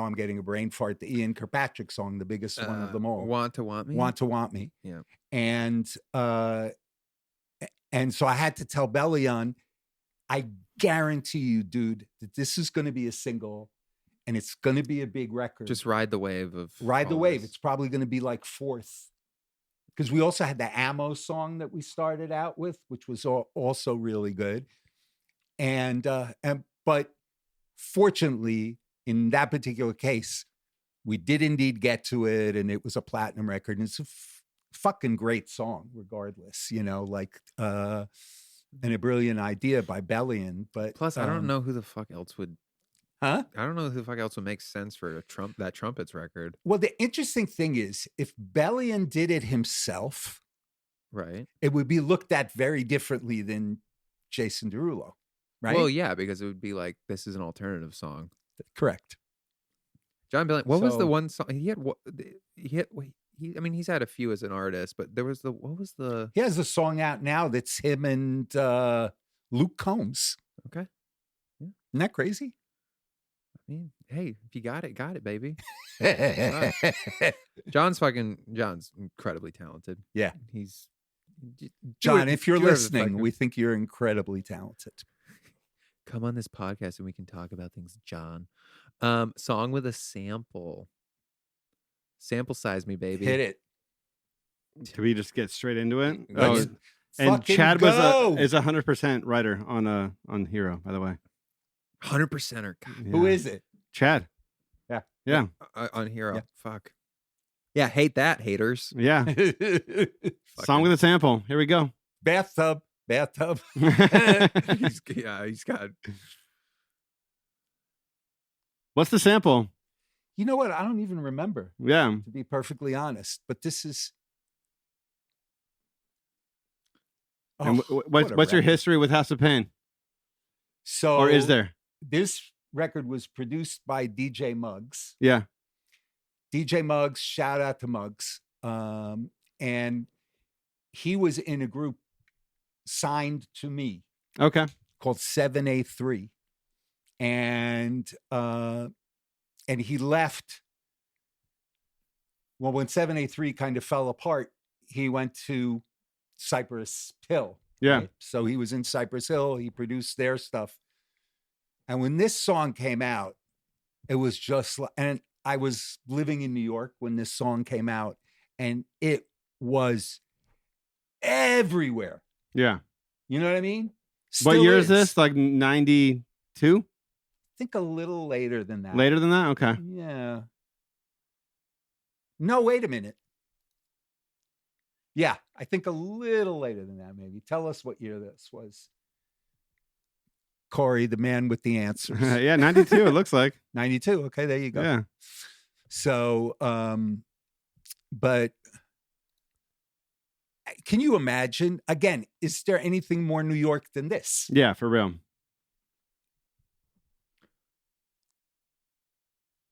I'm getting a brain fart, the Ian Kirkpatrick song, the biggest one of them all. Want to Want Me? Want to Want Me. Yeah. And so I had to tell Bellion, I guarantee you, dude, that this is going to be a single and it's going to be a big record. Just ride the wave of Ride the all wave. this. It's probably going to be like 4th. Because we also had the Ammo song that we started out with, which was also really good. But fortunately, in that particular case, we did indeed get to it, and it was a platinum record. And it's a fucking great song, regardless. You know, like and a brilliant idea by Bellion. But Plus, I don't know who the fuck else would. Huh? I don't know who the fuck else would make sense for that Trumpets record. Well, the interesting thing is, if Bellion did it himself, Right. it would be looked at very differently than Jason Derulo, right? Well, yeah, because it would be like, this is an alternative song. Correct. John Bellion. What was the So- one song he had? I mean, he's had a few as an artist, but there was what was the? He has a song out now that's him and Luke Combs. Okay. Yeah. Isn't that crazy? I mean, hey, if you got it, baby. John's incredibly talented. Yeah. He's John, if you're do whatever the listening, fuck- we think you're incredibly talented. come on this podcast and we can talk about things, John. Song with a sample. Sample size me, baby. Hit it. Can we just get straight into it? Let's And Fucking Chad go. is 100% writer on Hero, by the way. 100%er. Who Yeah. is it? Chad? Yeah. Yeah. On Hero. Yeah. Fuck. Yeah, hate that, haters. Yeah. Song with a sample. Here we go. Bathtub. he's got. What's the sample? You know what? I don't even remember, Yeah. to be perfectly honest. But this is. And what a what's your record. history with House of Pain? So, Or is there? This record was produced by DJ Muggs. Yeah. DJ Muggs, shout out to Muggs. And he was in a group signed to me Okay. called 7A3. And he left Well, when 783 kind of fell apart, he went to Cypress Hill. Yeah. Right? So he was in Cypress Hill. He produced their stuff. And when this song came out, it was just like, and I was living in New York when this song came out, and it was everywhere. Yeah. You know what I mean? What Still year is this? Like 92? I think a little later than that. Later than that? Okay. Yeah. No, wait a minute. Yeah, I think a little later than that, maybe. Tell us what year this was. Corey, the man with the answers. Yeah, 92, it looks like. 92. Okay, there you go. Yeah. So, but can you imagine? Again, is there anything more New York than this? Yeah, for real.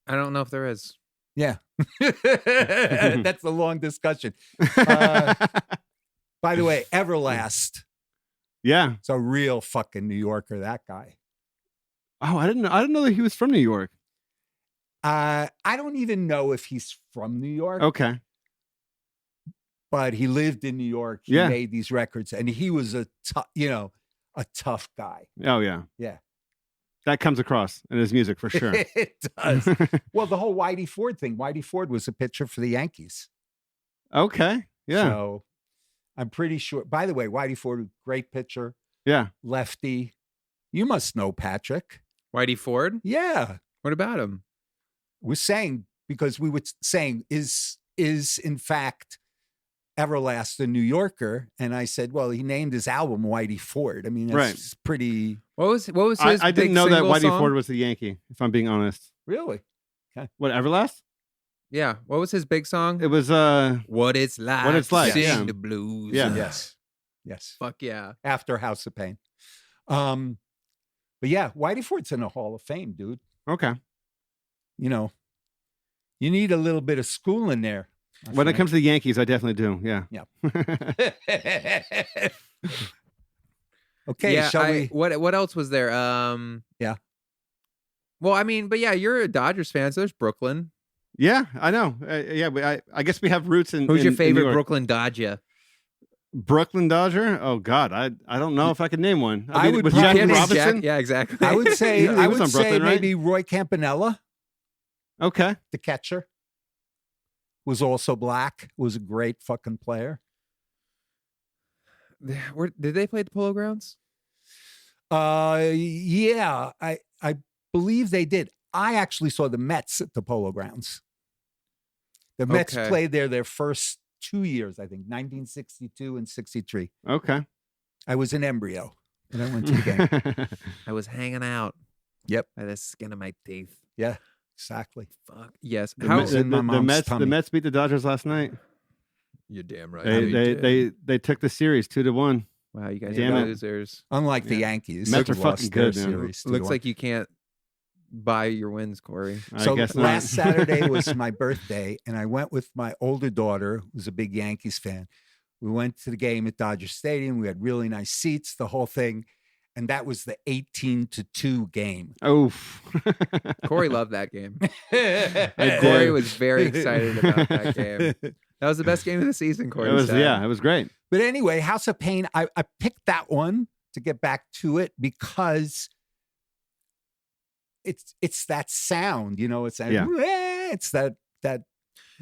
I don't know if there is. Yeah. That's a long discussion. By the way, Everlast. Yeah. It's a real fucking New Yorker, that guy. Oh, I didn't know that he was from New York. I don't even know if he's from New York. Okay. But he lived in New York. He made these records, and he was a tough guy. Oh yeah. Yeah. That comes across in his music for sure. It does. Well, the whole Whitey Ford thing. Whitey Ford was a pitcher for the Yankees. Okay. Yeah. So I'm pretty sure. By the way, Whitey Ford, great pitcher. Yeah. Lefty. You must know Patrick. Whitey Ford? Yeah. What about him? We're saying, because we were saying, is in fact Everlast a New Yorker? And I said, well, he named his album Whitey Ford. I mean, that's pretty. What was his I didn't big know that single Whitey song? Ford was the Yankee, if I'm being honest. Really? Okay. What, Everlast? Yeah. What was his big song? It was What It's Like. What It's Like, Sing yeah. the blues. Yeah. Yes. Fuck yeah. After House of Pain. But yeah, Whitey Ford's in the Hall of Fame, dude. okay. You know, you need a little bit of school in there. When it comes to the Yankees, I definitely do. Yeah. Yeah. Okay, Yeah, shall we? What else was there? Yeah. Well, I mean, but yeah, you're a Dodgers fan, so there's Brooklyn. Yeah, I know. I guess we have roots in. Who's your in New favorite York. Brooklyn Dodger? Brooklyn Dodger? Oh God, I don't know if I could name one. I would was probably- Jackie Jack- Robinson? Yeah, exactly. I would say, He was on Brooklyn, right? maybe Roy Campanella, Okay. the catcher, was also black. Was a great fucking player. Did they play at the Polo Grounds? Yeah, I believe they did. I actually saw the Mets at the Polo Grounds. The Mets Okay. played there their first 2 years, I think, 1962 and 63. Okay. I was an embryo and I went to the game. I was hanging out. Yep. By the skin of my teeth. Yeah, exactly. Fuck. Yes. The Mets- in my mom's tummy. The Mets beat the Dodgers last night. You're damn right. They took the series 2-1. Wow, you guys Damn are it. losers. Unlike the Yeah. Yankees, Mets who are fucking lost their good, man. series Looks 2-1. like you can't buy your wins, Corey. I So guess not. last Saturday was my birthday, and I went with my older daughter, who's a big Yankees fan. We went to the game at Dodger Stadium. We had really nice seats, the whole thing. And that was the 18-2 game. Oof. Corey loved that game. I Corey did. was very excited about that game. That was the best game of the season, Corey. It was said. it was great. But anyway, House of Pain, I picked that one to get back to it because it's that sound, you know, it's that, it's that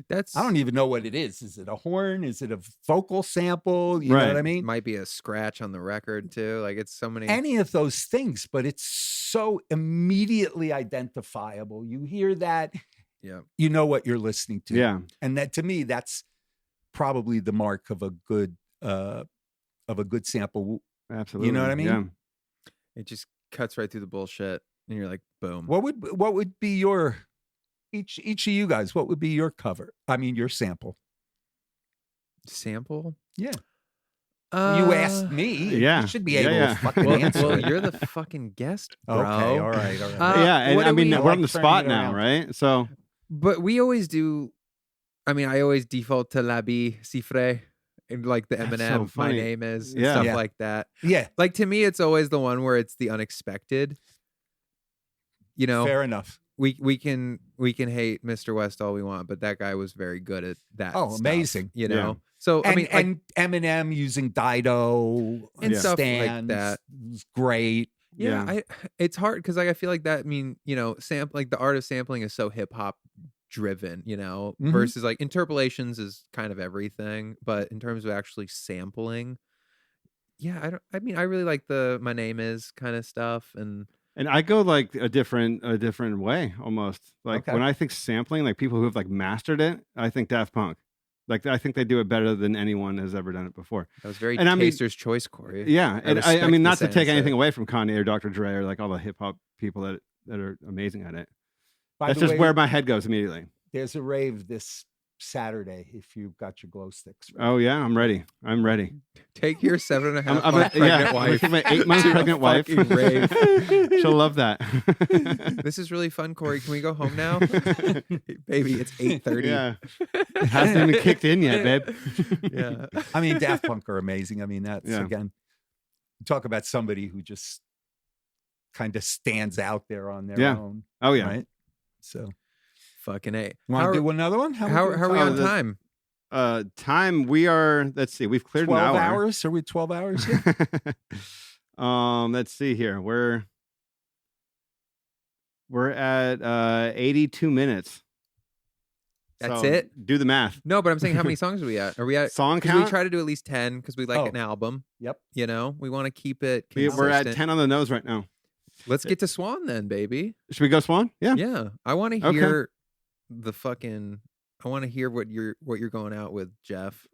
That's I don't even know what it is. Is it a horn? Is it a vocal sample? You know what I mean? might be a scratch on the record too. Like it's so many. Any of those things, but it's so immediately identifiable. You hear that, Yeah. you know what you're listening to. Yeah. And that, to me, that's probably the mark of a good sample. Absolutely. You know what I mean? Yeah. It just cuts right through the bullshit, and you're like, boom. What would be your each of you guys? What would be your cover? I mean, your sample. Sample? Yeah. You asked me. Yeah. You should be Yeah, able yeah. to fucking Well, answer. well, it. you're the fucking guest, bro. Okay. All right. Yeah. And what I do mean, we- we're I on the like spot turning it now, around. right? So But we always do. I mean, I always default to La Vie Cifre and like the That's Eminem, so My funny. Name Is, and Yeah. stuff Yeah. like that. Yeah. Like to me, it's always the one where it's the unexpected. You know, Fair enough. we can hate Mr. West all we want, but that guy was very good at that. Oh, stuff, amazing. you know. Yeah. So I And, mean, and Eminem using Dido And stuff like stands that. was great. yeah, it's hard because like I feel like that. I mean, you know, like the art of sampling is so hip hop driven, you know, Mhm. versus like interpolations is kind of everything, but in terms of actually sampling, yeah, I mean, I really like the My Name Is kind of stuff, and I go like a different way almost. Like Okay. when I think sampling, like people who have like mastered it, I think Daft Punk. Like I think they do it better than anyone has ever done it before. that was very And I mean- taster's choice, Corey. Yeah, and I respect mean the not to take sense anything that- away from Kanye or Dr. Dre or like all the hip hop people that are amazing at it. By That's the just way, where my head goes immediately. there's a rave this Saturday if you've got your glow sticks. ready. Oh yeah, I'm ready. I'm ready. Take your 7.5 I'm month pregnant I'm wife. gonna take my 8 month to a pregnant wife. fucking rave. She'll love that. This is really fun, Corey. Can we go home now? Baby, it's 8:30. Yeah, it hasn't even kicked in yet, babe. Yeah. I mean, Daft Punk are amazing. I mean, that's Yeah. again, talk about somebody who just kind of stands out there on their Yeah. own. Oh yeah. Right. So, Fucking A. you want to do another one? How are we Oh, on the- time? Time we are. Let's see. We've cleared 12 an hour. hours? Are we 12 hours yet? Let's see here. We're at 82 minutes. That's So, it? Do the math. No, but I'm saying how many songs are we at? Are we at Song 'cause we count. try to do at least 10 because we like Oh. an album. Yep. You know, we want to keep it We're at consistent. 10 on the nose right now. Let's get to Swan then, baby. Should we go Swan? Yeah. Yeah. I want to Okay. hear I want to hear what you're going out with, Jeff.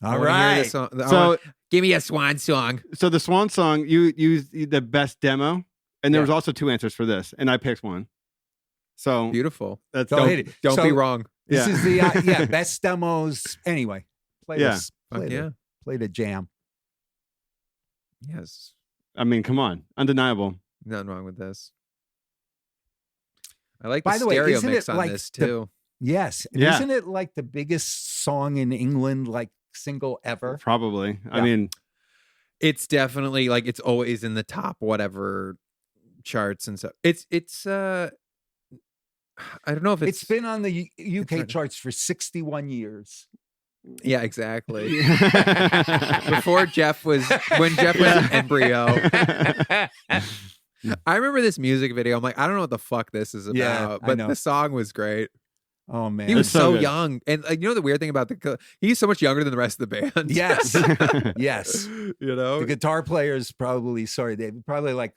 I All wanna hear right. this song. So Give me a Swan song. the Swan song, you used the best demo, and there Yeah. was also 2 answers for this, and I picked one. So Beautiful. that's Go Don't, ahead. don't So- be wrong. This Yeah. is the best demos. Anyway, play Yeah. this. Fuck yeah. Play the jam. Yes. I mean, come on, undeniable. Nothing wrong with this. I like By the the way, stereo isn't mix it on like this the- too. Yes. And Yeah. Isn't it like the biggest song in England, like single ever? Probably. I Yeah. mean, It's definitely like it's always in the top whatever charts and stuff. It's I don't know if It's been on the UK right. charts for 61 years. yeah, exactly. Before Jeff was when Jeff was an embryo. I remember this music video. I'm like, I don't know what the fuck this is about, Yeah, I but know. the song was great. Oh, man. He was It's so so good. young, and you know the weird thing about he's so much younger than the rest of the band. Yes. Yes. You know, The guitar player is probably, sorry, David, probably like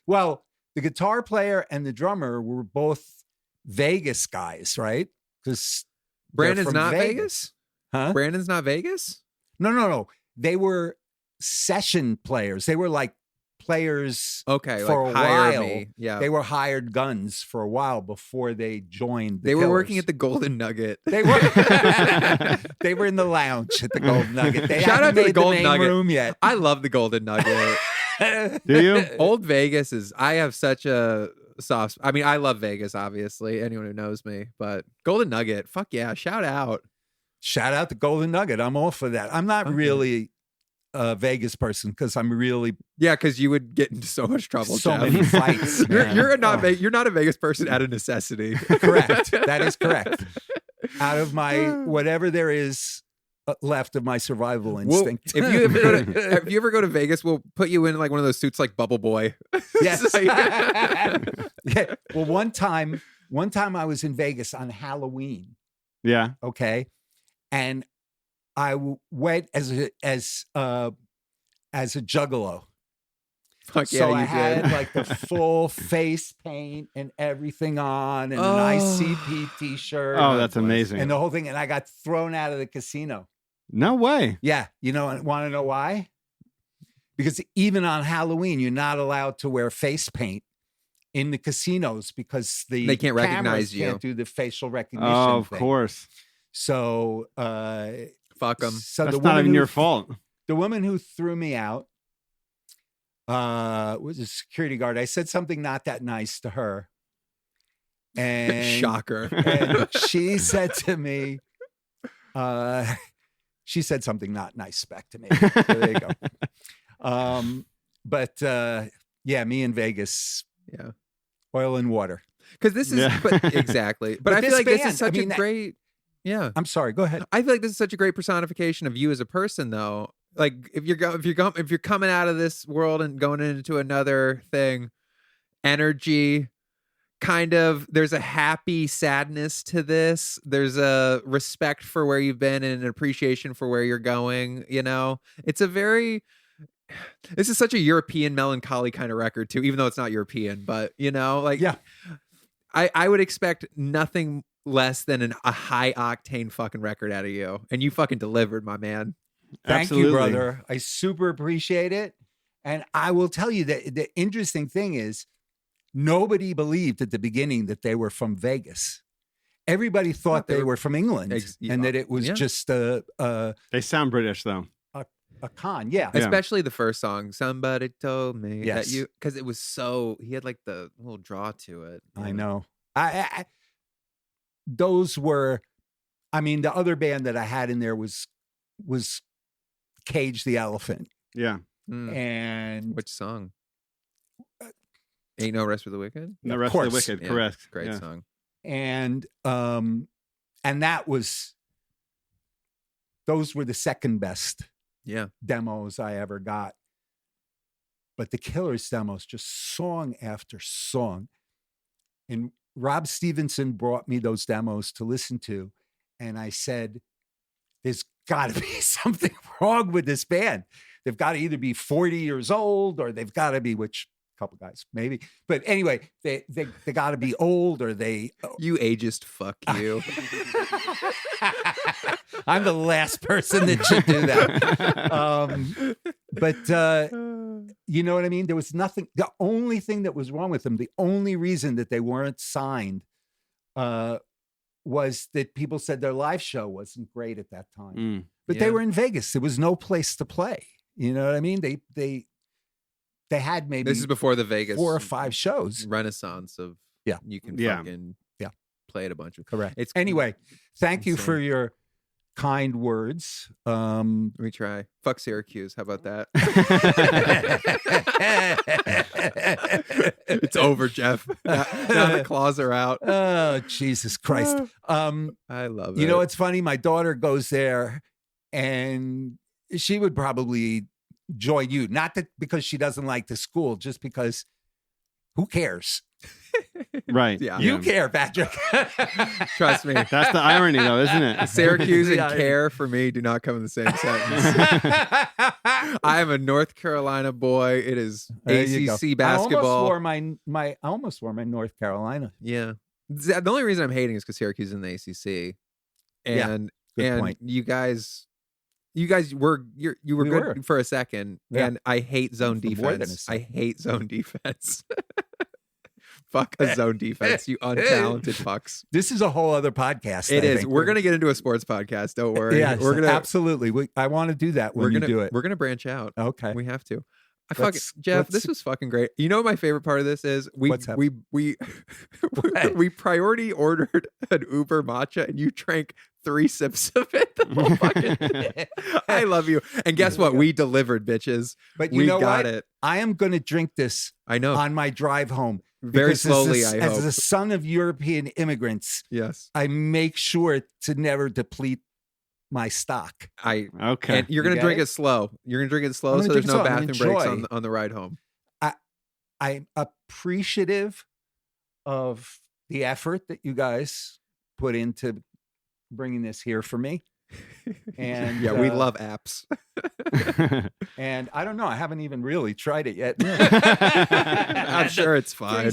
well, the guitar player and the drummer were both Vegas guys, right? Because Brandon's not Vegas. Huh? Brandon's not Vegas. No. They were session players. They were like players. Okay, For like a hire while, me. Yeah, They were hired guns for a while before they joined. they were working at the Golden Nugget. They were. They were in the lounge at the Golden Nugget. They Shout hadn't out to the made Golden main Nugget. room yet. I love the Golden Nugget. do you? Old Vegas is. I have such a soft. I mean, I love Vegas. Obviously, anyone who knows me, but Golden Nugget. Fuck yeah! Shout out. Shout out to Golden Nugget. I'm all for that. I'm not Okay. really a Vegas person because I'm really Yeah, because you would get into so much trouble. so Jeff. many fights. man. You're not Oh, you're not a Vegas person out of necessity. correct. That is correct. Out of my whatever there is left of my survival Well, instinct. if you ever go to Vegas, we'll put you in like one of those suits like Bubble Boy. Yes. Like- Yeah. Well, one time I was in Vegas on Halloween. Yeah. Okay, and I went as a juggalo. Fuck yeah, So you I had did. like the full face paint and everything on, and Oh. an ICP T-shirt. Oh, that's amazing. and the whole thing. And I got thrown out of the casino. No way. Yeah, want to know why? Because even on Halloween, you're not allowed to wear face paint in the casinos because They can't cameras recognize you. Can't do the facial recognition. Oh, of thing. course. So, Fuck them. so That's the not woman even who your fault. The woman who threw me out was a security guard. I said something not that nice to her, and Shocker. and she said to me, she said something not nice back to me. So there you go. But yeah, me in Vegas. Yeah. Oil and water. Because this is exactly. But I feel this like this band, is such I mean, a great. Yeah, I'm sorry. Go ahead. I feel like this is such a great personification of you as a person, though. Like if you're coming out of this world and going into another thing, energy, kind of. There's a happy sadness to this. There's a respect for where you've been and an appreciation for where you're going. You know, it's a very. This is such a European melancholy kind of record too, even though it's not European. But you know, like I would expect nothing less than a high octane fucking record out of you, and you fucking delivered, my man. Thank you, brother. I super appreciate it. And I will tell you that the interesting thing is nobody believed at the beginning that they were from Vegas. Everybody thought they were from England and that it was just they sound British though. A con. Yeah. Especially the first song. Somebody told me Yes. that you, because it was so, he had like the little draw to it. I know. Those were, I mean, the other band that I had in there was Cage the Elephant. Yeah. And which song? Ain't No Rest for the Wicked? No Rest for the Wicked, Yeah, correct. Great song. And that was, those were the second best demos I ever got. But the Killers demos, just song after song. And Rob Stevenson brought me those demos to listen to. And I said, there's got to be something wrong with this band. They've got to either be 40 years old or they've got to be, which a couple guys maybe. But anyway, they got to be old or they. You ageist fuck you. I'm the last person that should do that. But you know what I mean? There was nothing. The only thing that was wrong with them, the only reason that they weren't signed was that people said their live show wasn't great at that time. But they were in Vegas. There was no place to play. You know what I mean? They had maybe this is before the Vegas 4 or 5 shows renaissance of you can fucking play it a bunch of correct. It's anyway. Thank you for your kind words. Let me try. Fuck Syracuse. How about that? It's over, Jeff. Now the claws are out. Oh, Jesus Christ. I love it. You know, it's funny. My daughter goes there and she would probably join you. Not that because she doesn't like the school, just because who cares? Right. Yeah. You care, Patrick. Trust me. That's the irony, though, isn't it? Syracuse and care for me do not come in the same sentence. I am a North Carolina boy. It is ACC basketball. I almost wore my North Carolina. Yeah. The only reason I'm hating is because Syracuse is in the ACC. And good point. you guys were good for a second, and I hate zone defense. I hate zone defense. Fuck a zone defense, you untalented fucks. This is a whole other podcast. It is. We're going to get into a sports podcast. Don't worry. Yes, we're gonna absolutely. I want to do that when you do it. We're going to branch out. Okay. We have to. Jeff, this was fucking great. You know what my favorite part of this is? We priority ordered an Uber matcha and you drank 3 sips of it. I love you. And guess what? We delivered, bitches. But we got it. I am going to drink this. I know. On my drive home. Very slowly, I hope. As a son of European immigrants, yes, I make sure to never deplete my stock. Okay. And you're going to drink it slow. You're going to drink it slow so there's no bathroom breaks on the ride home. I'm appreciative of the effort that you guys put into bringing this here for me. And we love apps. And I don't know. I haven't even really tried it yet. I'm sure it's fine.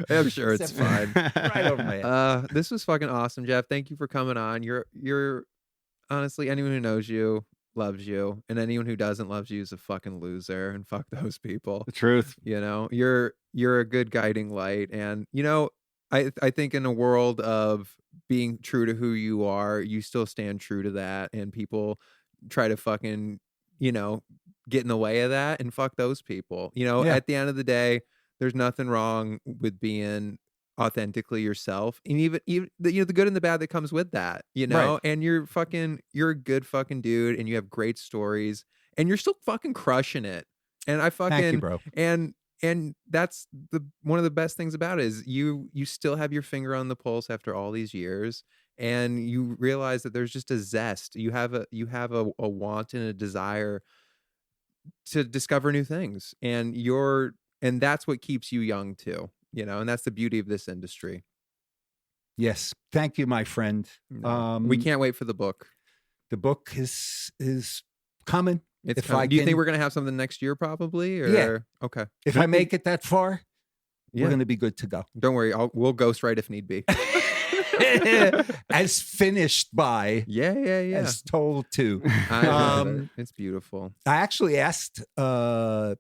I'm sure it's fine. Right over my head. This was fucking awesome, Jeff. Thank you for coming on. You're honestly, anyone who knows you loves you, and anyone who doesn't love you is a fucking loser. And fuck those people. The truth. You know, you're a good guiding light, and you know, I think in a world of being true to who you are, you still stand true to that, and people try to fucking, you know, get in the way of that, and fuck those people. You know, at the end of the day, there's nothing wrong with being authentically yourself, and even you know, the good and the bad that comes with that, you know. Right. And you're a good fucking dude, and you have great stories, and you're still fucking crushing it. And I fucking, thank you, bro. And and that's one of the best things about it is you still have your finger on the pulse after all these years, and you realize that there's just a zest. You have a want and a desire to discover new things, and that's what keeps you young too, and that's the beauty of this industry. Yes. Thank you, my friend. We can't wait for the book. The book is coming. It's coming. Do you think we're going to have something next year probably? Or? Yeah. Okay. If I make it that far, we're going to be good to go. Don't worry. We'll ghostwrite if need be. As finished by. Yeah. As told to. It's beautiful. I actually asked my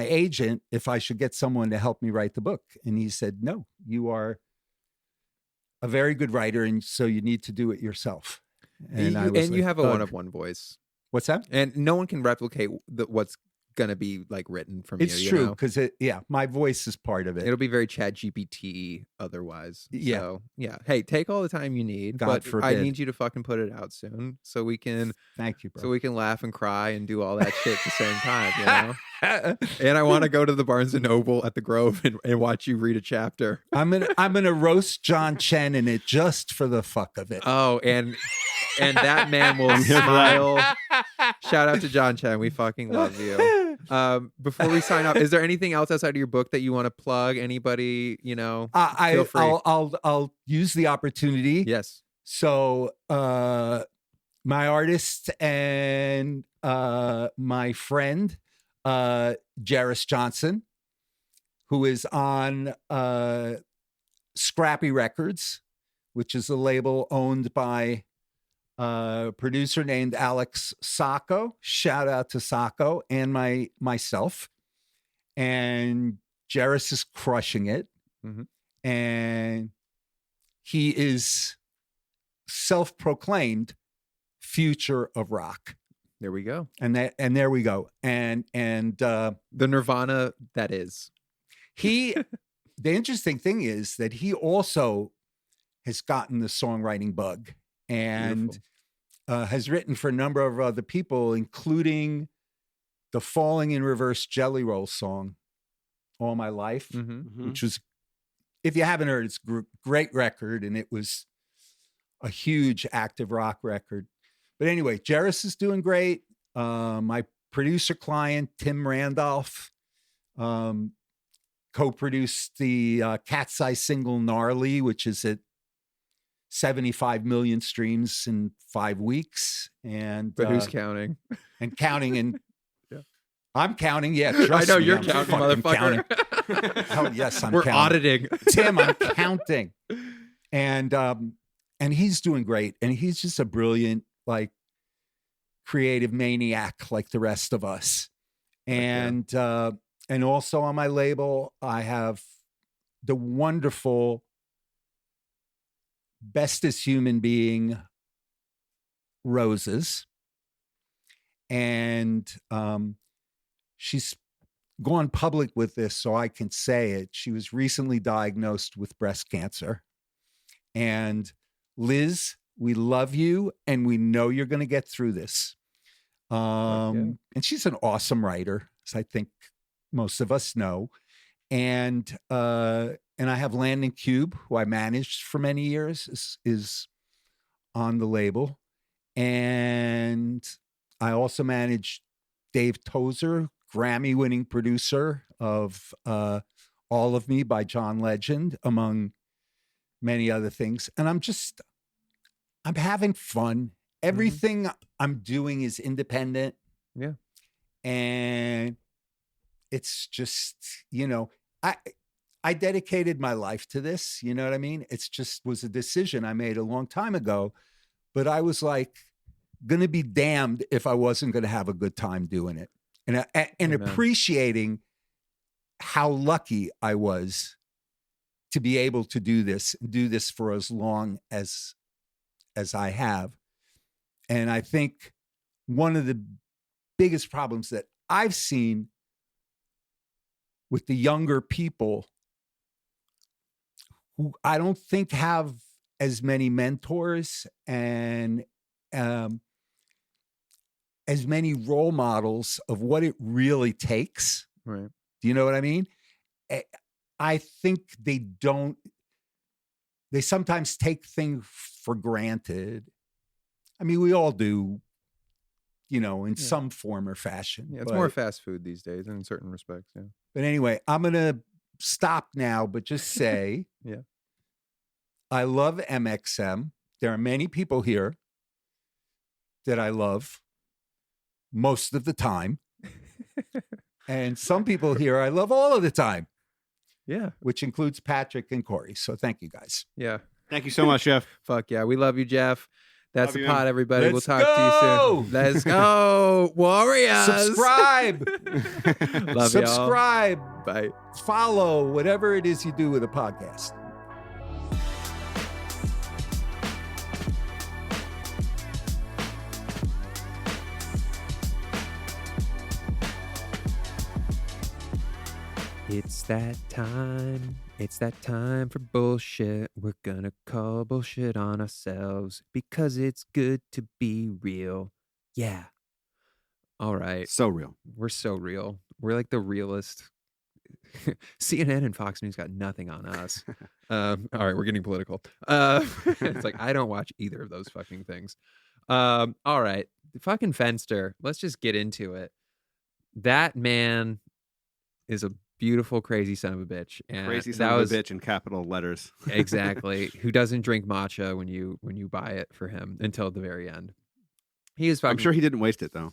agent if I should get someone to help me write the book. And he said, no, you are a very good writer, and so you need to do it yourself. And you have a one-of-one voice. What's that? And no one can replicate what's going to be like written from you. It's true, because my voice is part of it. It'll be very Chat GPT otherwise. Yeah. So, yeah. Hey, take all the time you need. God forbid. I need you to fucking put it out soon so we can. Thank you, bro. So we can laugh and cry and do all that shit at the same time, And I want to go to the Barnes and Noble at the Grove and watch you read a chapter. I'm gonna roast John Chen in it just for the fuck of it. Oh, and that man will smile. Shout out to John Chen. We fucking love you. Before we sign off, is there anything else outside of your book that you want to plug? Anybody, feel free. I'll use the opportunity. Yes. So, my artist and my friend, Jeris Johnson, who is on Scrappy Records, which is a label owned by a producer named Alex Sacco. Shout out to Sacco and myself. And Jeris is crushing it. Mm-hmm. And he is self-proclaimed future of rock. There we go. And there we go. And the Nirvana that is. The interesting thing is that he also has gotten the songwriting bug and has written for a number of other people, including the Falling in Reverse Jelly Roll song, All My Life, which was, if you haven't heard, it's a great record, and it was a huge active rock record. But anyway, Jeris is doing great. My producer client, Tim Randolph, co-produced the Cat's Eye single Gnarly, which is at 75 million streams in 5 weeks. But who's counting? And counting. And yeah. I'm counting. Yeah, I know you're I'm counting, motherfucker. Counting. Oh, yes, We're counting. auditing. Tim, I'm counting. And he's doing great. And he's just a brilliant, creative maniac like the rest of us. And also on my label, I have the wonderful Bestest Human Being, Roses. And she's gone public with this, so I can say it. She was recently diagnosed with breast cancer. And Liz, we love you, and we know you're going to get through this. And she's an awesome writer, as I think most of us know. And I have Landon Cube, who I managed for many years, is on the label. And I also manage Dave Tozer, Grammy-winning producer of All of Me by John Legend, among many other things. And I'm having fun. Everything I'm doing is independent. Yeah. And it's just, I dedicated my life to this. You know what I mean? It's just was a decision I made a long time ago, but I was going to be damned if I wasn't going to have a good time doing it. And appreciating how lucky I was to be able to do this for as long as I have. And I think one of the biggest problems that I've seen with the younger people who I don't think have as many mentors and as many role models of what it really takes right. Do you know what I mean? I think they sometimes take things for granted. I mean, we all do, in some form or fashion. Yeah, it's more fast food these days in certain respects. Yeah. But anyway, I'm going to stop now, but just say, yeah, I love MXM. There are many people here that I love most of the time. And some people here I love all of the time. Yeah. Which includes Patrick and Corey. So thank you guys. Yeah. Thank you so much, Jeff. Fuck yeah. We love you, Jeff. That's Love the you, pod, man. everybody. Let's we'll talk to you soon. Let's go. Warriors. Subscribe. Love Subscribe. y'all. Bye. Follow, whatever it is you do with a podcast. It's that time. It's that time for bullshit. We're gonna call bullshit on ourselves because it's good to be real. Yeah. All right. So real. We're so real. We're like the realest. CNN and Fox News got nothing on us. All right, we're getting political. It's like I don't watch either of those fucking things. All right, fucking Fenster. Let's just get into it. That man is a beautiful, crazy son of a bitch. And Crazy son of a bitch in capital letters. Exactly. Who doesn't drink matcha when you buy it for him until the very end. He is fucking. I'm sure he didn't waste it though.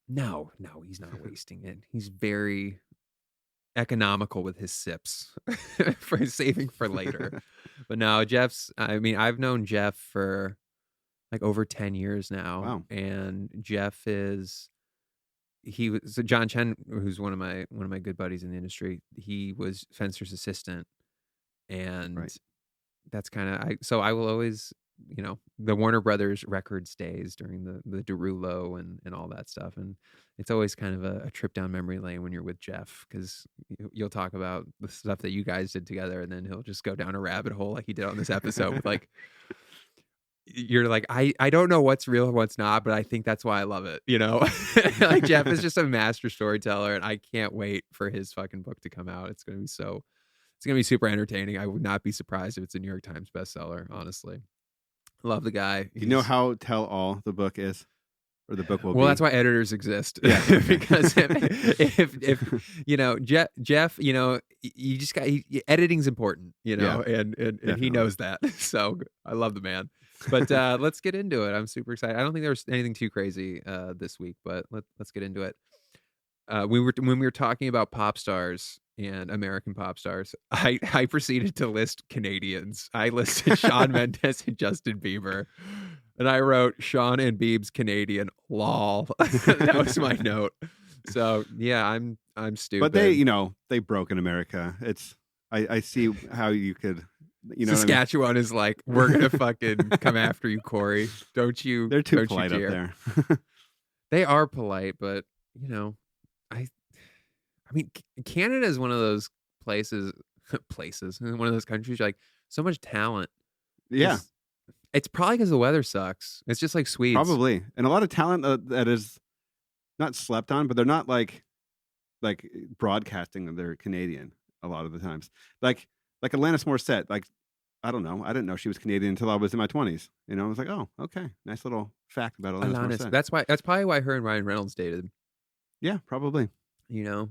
No, he's not wasting it. He's very economical with his sips for saving for later. But no, I've known Jeff for like over 10 years now. Wow. And Jeff so John Chen, who's one of my good buddies in the industry, he was Fenster's assistant. And right. That's kind of so I will always, the Warner Brothers Records days during the Derulo and all that stuff. And it's always kind of a trip down memory lane when you're with Jeff, because you'll talk about the stuff that you guys did together, and then he'll just go down a rabbit hole like he did on this episode with like, you're like, I don't know what's real and what's not, but I think that's why I love it. Like Jeff is just a master storyteller, and I can't wait for his fucking book to come out. It's going to be super entertaining. I would not be surprised if it's a New York Times bestseller, honestly. Love the guy. You know how tell all the book is? Or the book will be? Well, that's why editors exist. Yeah. Because if Jeff, you just got editing's important, and he knows that. So I love the man. But let's get into it. I'm super excited. I don't think there was anything too crazy this week, but let's get into it. When we were talking about pop stars and American pop stars, I proceeded to list Canadians. I listed Shawn Mendes and Justin Bieber, and I wrote Shawn and Biebs Canadian. Lol. That was my note. So yeah, I'm stupid. But they broke in America. I see how you could. Saskatchewan is like, we're gonna fucking come after you, Corey. Don't you? They're too polite up there. They are polite, but I mean, Canada is one of those places, one of those countries, like so much talent. Yeah. It's probably because the weather sucks. It's just like Swedes. Probably. And a lot of talent that is not slept on, but they're not like broadcasting that they're Canadian a lot of the times. Like Alanis Morissette, like, I don't know. I didn't know she was Canadian until I was in my 20s. I was like, oh, okay. Nice little fact about Alanis Morissette. That's probably why her and Ryan Reynolds dated. Yeah, probably. Yeah.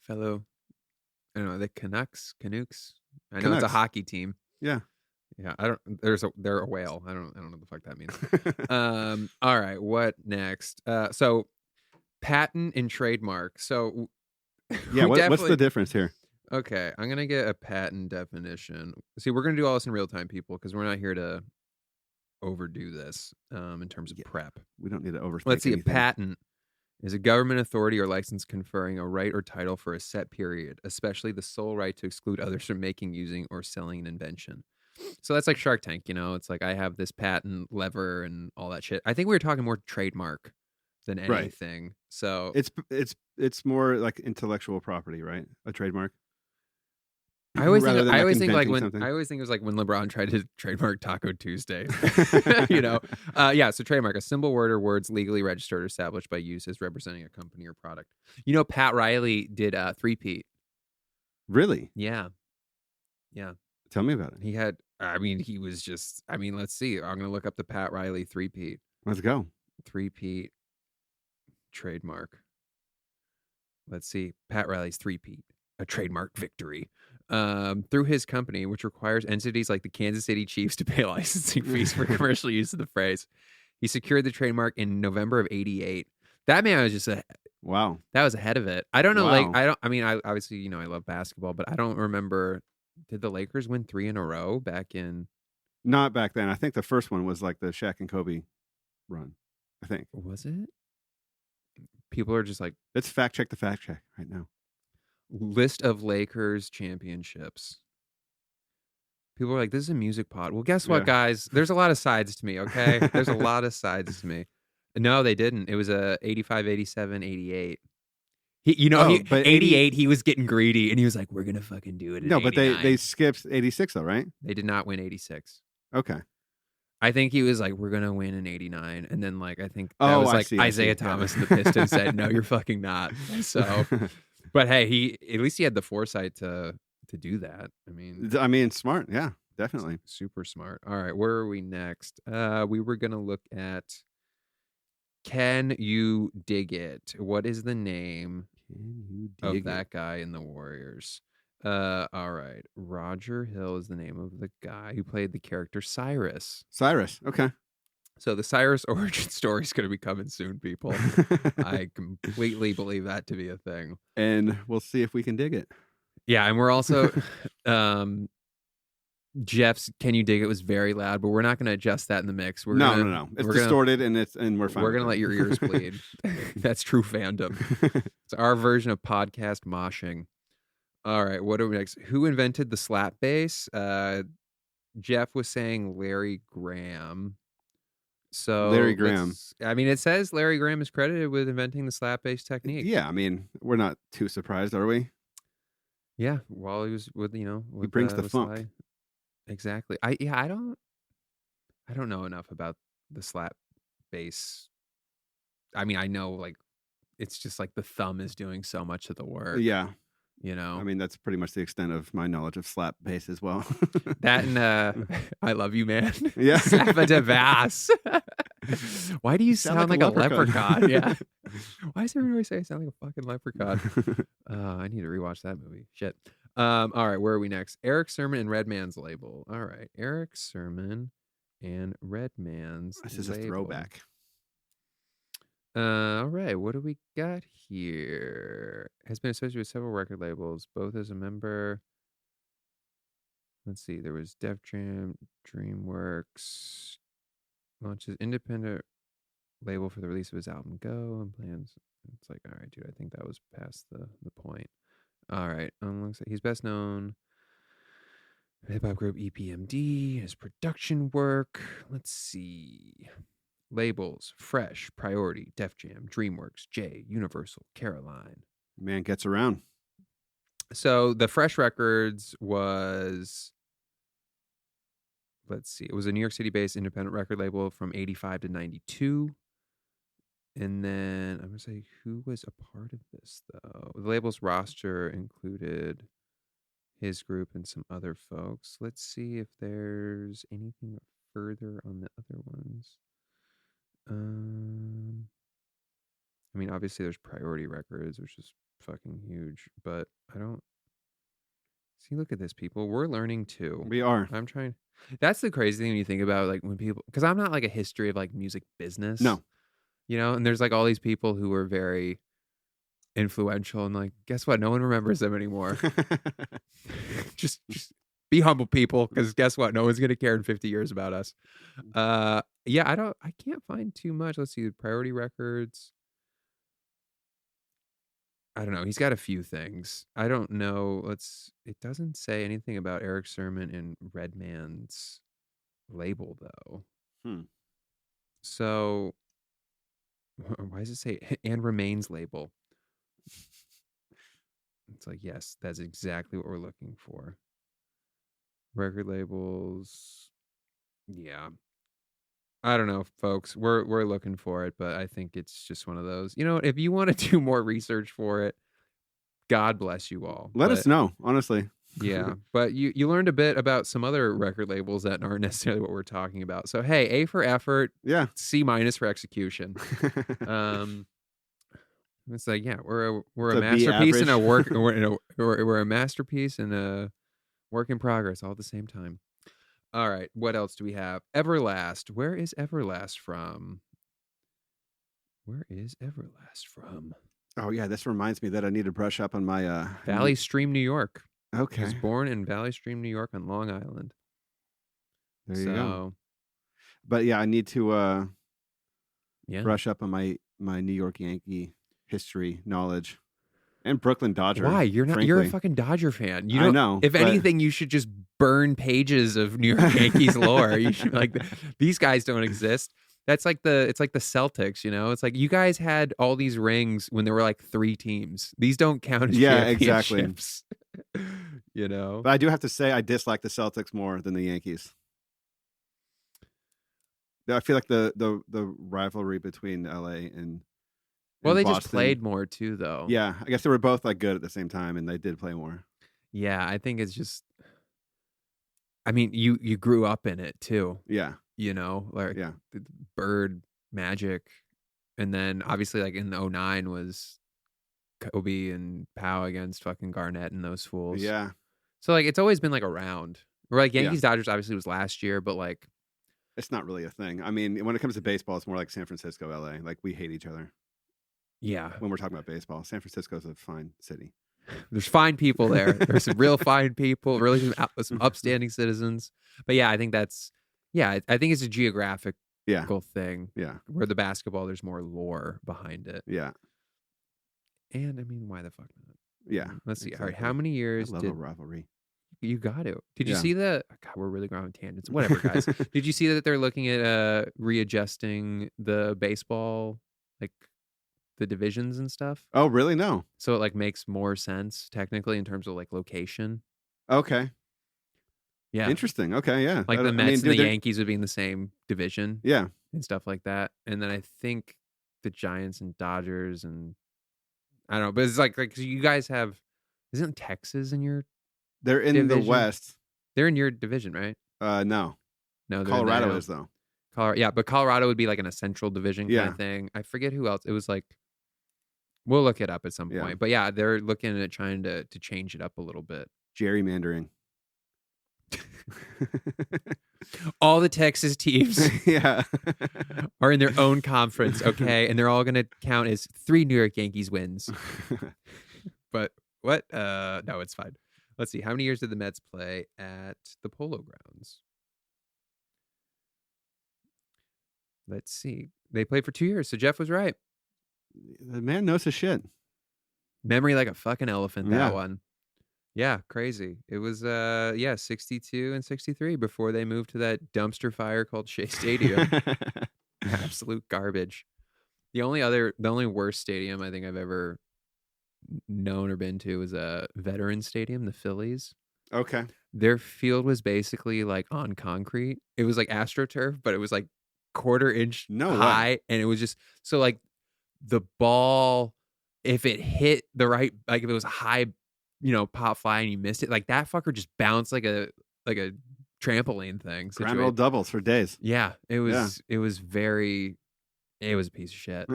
Fellow, I don't know, the Canucks. I know it's a hockey team. Yeah. Yeah. They're a whale. I don't know what the fuck that means. All right. What next? So patent and trademark. So yeah. What's the difference here? Okay. I'm going to get a patent definition. See, we're going to do all this in real time, people, because we're not here to overdo this in terms of prep. We don't need to overthink. Let's see. anything. A patent is a government authority or license conferring a right or title for a set period, especially the sole right to exclude others from making, using, or selling an invention. So that's like Shark Tank, It's like I have this patent lever and all that shit. I think we were talking more trademark than anything. Right. So it's more like intellectual property, right? A trademark. I always think it was like when LeBron tried to trademark Taco Tuesday. Yeah, so trademark, a symbol, word, or words legally registered or established by use as representing a company or product. Pat Riley did three-peat Really? Yeah. Tell me about it. He had, he was just, let's see. I'm going to look up the Pat Riley three-peat. Let's go. Three-peat trademark. Let's see. Pat Riley's three-peat, a trademark victory. Through his company, which requires entities like the Kansas City Chiefs to pay licensing fees for commercial use of the phrase. He secured the trademark in November of '88. That man was just Wow. that was ahead of it. I don't know. Wow. I obviously, I love basketball, but I don't remember. Did the Lakers win 3 in a row back in? Not back then. I think the first one was like the Shaq and Kobe run. I think. Was it? People are just like, let's fact check the fact check right now. List of Lakers championships. People are like, this is a music pod. Well, guess what, guys? There's a lot of sides to me, okay? There's a lot of sides to me. No, they didn't. It was 85, 87, 88. But 88, he was getting greedy, and he was like, we're going to fucking do it. No, but they skipped 86, though, right? They did not win 86. Okay. I think he was like, we're going to win in 89. And then, like, I think that was like Isaiah Thomas and the Pistons said, no, you're fucking not. So, but hey, at least he had the foresight to do that. I mean, smart. Yeah, definitely. Super smart. All right, where are we next? We were going to look at Can You Dig It? What is the name of that guy in the Warriors? All right. Roger Hill is the name of the guy who played the character Cyrus. Okay. So the Cyrus origin story is going to be coming soon, people. I completely believe that to be a thing. And we'll see if we can dig it. Yeah, and we're also Jeff's "Can You Dig It" was very loud, but we're not going to adjust that in the mix. No. It's distorted, and we're fine. We're going to let your ears bleed. That's true fandom. It's our version of podcast moshing. All right, what are we next? Who invented the slap bass? Jeff was saying Larry Graham. So Larry Graham. It says Larry Graham is credited with inventing the slap bass technique. Yeah, we're not too surprised, are we? Yeah, while he was with he brings the funk. Sly. Exactly. I don't know enough about the slap bass. I know like it's just like the thumb is doing so much of the work. Yeah. That's pretty much the extent of my knowledge of slap bass as well. That and I Love You, Man. Yeah. Slap a bass. Why do you sound like a leprechaun? Yeah. Why does everybody say I sound like a fucking leprechaun? I need to rewatch that movie. Shit. All right, where are we next? Eric Sermon and Redman's label. All right, Eric Sermon and Redman's This is a throwback. All right, what do we got here? Has been associated with several record labels, both as a member. Let's see, there was Def Jam, DreamWorks, launches independent label for the release of his album Go, and plans. It's like, all right, dude, I think that was past the point. All right, looks like he's best known hip hop group EPMD, his production work. Let's see. Labels: Fresh, Priority, Def Jam, DreamWorks, J, Universal, Caroline. Man gets around. So the Fresh Records was, let's see, it was a New York City-based independent record label from 85 to 92. And then I'm going to say who was a part of this, though. The label's roster included his group and some other folks. Let's see if there's anything further on the other ones. Obviously there's Priority Records, which is fucking huge, but I don't see. Look at this, people. We're learning too. We are. I'm trying. That's the crazy thing when you think about like when people, because I'm not like a history of like music business. No. And there's like all these people who were very influential, and like, guess what? No one remembers them anymore. just be humble, people, because guess what? No one's gonna care in 50 years about us. I can't find too much. Let's see, Priority Records. I don't know. He's got a few things. I don't know. It doesn't say anything about Eric Sermon and Redman's label though. So why does it say and Remains label? It's like, yes, that's exactly what we're looking for. Record labels. Yeah. I don't know, folks. We're looking for it, but I think it's just one of those. If you want to do more research for it, God bless you all. Let us know, honestly. Yeah, but you learned a bit about some other record labels that aren't necessarily what we're talking about. So hey, A for effort, Yeah. C- for execution. It's like, yeah, we're a So B masterpiece and a average. work. We're a masterpiece and a work in progress all at the same time. All right, what else do we have? Everlast. Where is Everlast from? Where is Everlast from? Oh yeah, this reminds me that I need to brush up on my Valley Stream, New York. Okay. He was born in Valley Stream, New York, on Long Island. There you go. But yeah, I need to brush up on my New York Yankee history knowledge and Brooklyn Dodger. Why? You're not. Frankly. You're a fucking Dodger fan. You I don't, know. If but anything, you should just burn pages of New York Yankees lore. You should these guys don't exist. It's like the Celtics, you know. It's like you guys had all these rings when there were like 3 teams. These don't count as championships. You know. But I do have to say I dislike the Celtics more than the Yankees. I feel like the rivalry between LA and they Boston, just played more too, though. Yeah, I guess they were both like good at the same time, and they did play more. Yeah, I think it's just. I mean, you grew up in it too. Yeah. You know, like yeah. Bird, Magic, and then obviously like in 2009 was Kobe and Powell against fucking Garnett and those fools. Yeah. So like it's always been like around. Or like Yankees Dodgers obviously was last year, but like it's not really a thing. I mean, when it comes to baseball, it's more like San Francisco, LA. Like we hate each other. Yeah. When we're talking about baseball, San Francisco's a fine city. There's fine people there. There's some real fine people, really some upstanding citizens. But yeah, I think that's I think it's a geographical thing. Yeah. Where the basketball, there's more lore behind it. Yeah. And I mean, why the fuck not? Yeah. Let's see. Exactly. All right. How many years did a rivalry? You got to. Did you see the? God, we're really going on tangents. Whatever, guys. Did you see that they're looking at readjusting the baseball, like the divisions and stuff? Oh, really? No. So it like makes more sense technically in terms of like location. Okay. Yeah. Interesting. Okay. Yeah. Like the Mets and the Yankees would be in the same division. Yeah. And stuff like that. And then I think the Giants and Dodgers and I don't know, but it's like you guys have. Isn't Texas in your? They're in division? The West. They're in your division, right? No. No, Colorado is though. Yeah, but Colorado would be like in a central division kind of thing. I forget who else. It was like we'll look it up at some point. But yeah, they're looking at trying to change it up a little bit. Gerrymandering. All the Texas teams are in their own conference, okay? And they're all going to count as 3 New York Yankees wins. But what? No, it's fine. Let's see. How many years did the Mets play at the Polo Grounds? Let's see. They played for 2 years, so Jeff was right. The man knows his shit. Memory like a fucking elephant, that one. Yeah, crazy. It was 62 and 63 before they moved to that dumpster fire called Shea Stadium. Absolute garbage. The only worst stadium I think I've ever known or been to was a Veterans Stadium, the Phillies. Okay. Their field was basically like on concrete. It was like AstroTurf, but it was like 1/4 inch high, and it was just so like the ball, if it hit the right, like if it was a high, pop fly and you missed it, like that fucker just bounced like a trampoline thing. Grand roll doubles for days. Yeah, it was. It was It was a piece of shit.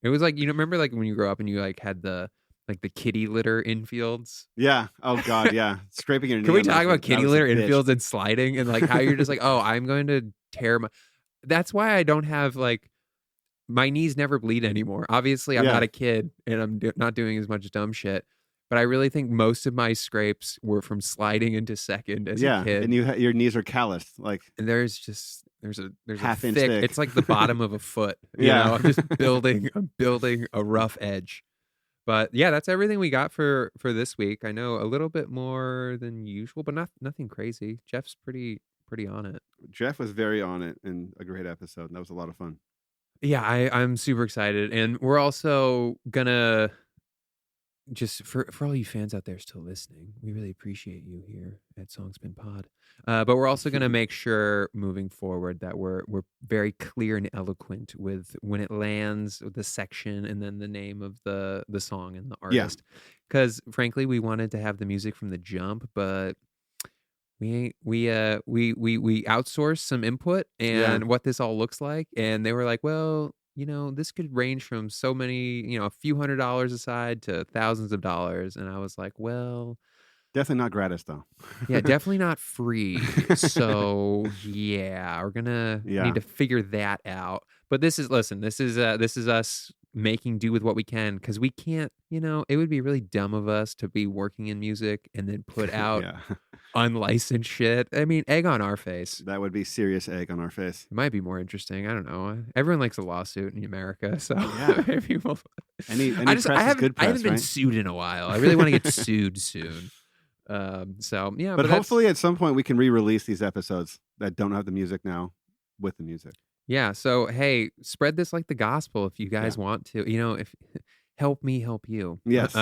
It was like, remember like when you grow up and you like had the kitty litter infields? Yeah. Oh God. Yeah. Scraping your knee. Can we talk about kitty litter infields and sliding and like how you're just like, oh, I'm going to tear my. That's why I don't have like my knees never bleed anymore. Obviously, I'm not a kid and I'm not doing as much dumb shit. But I really think most of my scrapes were from sliding into second as a kid. And your knees are calloused. Like, and there's a half inch thick. thick. It's like the bottom of a foot. You know? I'm just building a rough edge. But yeah, that's everything we got for this week. I know a little bit more than usual, but nothing crazy. Jeff's pretty on it. Jeff was very on it and a great episode. And that was a lot of fun. Yeah, I'm super excited. And we're also gonna just for all you fans out there still listening, we really appreciate you here at Songspin Pod. But we're also going to make sure moving forward that we're very clear and eloquent with when it lands, with the section, and then the name of the song and the artist. Because frankly, we wanted to have the music from the jump, but we outsourced some input and what this all looks like, and they were like, well, this could range from so many, a few $100s aside to thousands of dollars. And I was like, well, definitely not gratis though. Yeah, definitely not free. So yeah, we're gonna need to figure that out. But this is us making do with what we can, because we can't, it would be really dumb of us to be working in music and then put out unlicensed shit. I mean, egg on our face. That would be serious egg on our face. It might be more interesting. I don't know. Everyone likes a lawsuit in America, so maybe we'll... Any press is good press, I haven't been right? sued in a while. I really want to get sued soon. So yeah, but hopefully at some point we can re-release these episodes that don't have the music now with the music. Yeah. So hey, spread this like the gospel if you guys want to. If help me help you. Yes.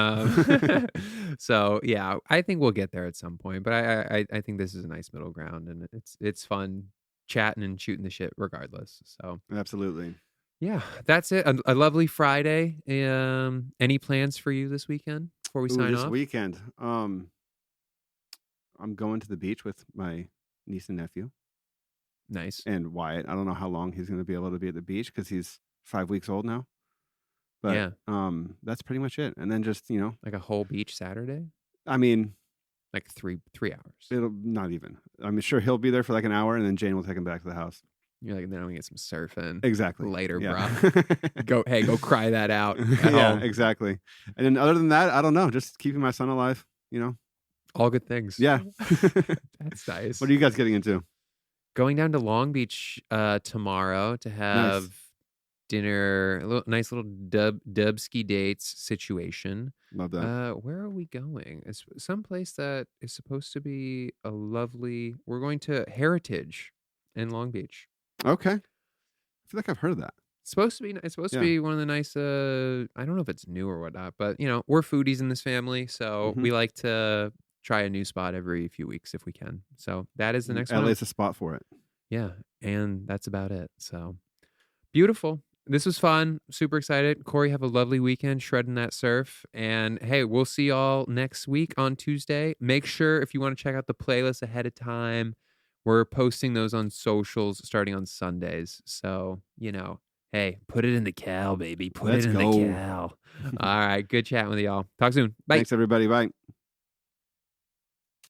So yeah, I think we'll get there at some point. But I think this is a nice middle ground, and it's fun chatting and shooting the shit regardless. So absolutely. Yeah, that's it. A lovely Friday. Any plans for you this weekend before we sign off? This weekend, I'm going to the beach with my niece and nephew. Nice. And Wyatt. I don't know how long he's going to be able to be at the beach because he's 5 weeks old now. But that's pretty much it. And then just, like a whole beach Saturday? I mean, like three hours. It'll not even. I'm sure he'll be there for like an hour, and then Jane will take him back to the house. You're like, then I'm gonna get some surfing. Exactly. Later, bro. Go cry that out. Exactly. And then other than that, I don't know. Just keeping my son alive, All good things. Yeah. That's nice. What are you guys getting into? Going down to Long Beach tomorrow to have dinner, nice little dubski dates situation. Love that. Where are we going? It's someplace that is supposed to be a lovely... We're going to Heritage in Long Beach. Okay. I feel like I've heard of that. It's supposed to be one of the nice, I don't know if it's new or whatnot, but we're foodies in this family, so we like to try a new spot every few weeks if we can. So that is the next one. LA's a spot for it. Yeah, and that's about it. So beautiful. This was fun. Super excited. Corey, have a lovely weekend shredding that surf. And hey, we'll see y'all next week on Tuesday. Make sure if you want to check out the playlist ahead of time, we're posting those on socials starting on Sundays. So, hey, put it in the cal, baby. Put it in the cal. All right. Good chatting with y'all. Talk soon. Bye. Thanks, everybody. Bye.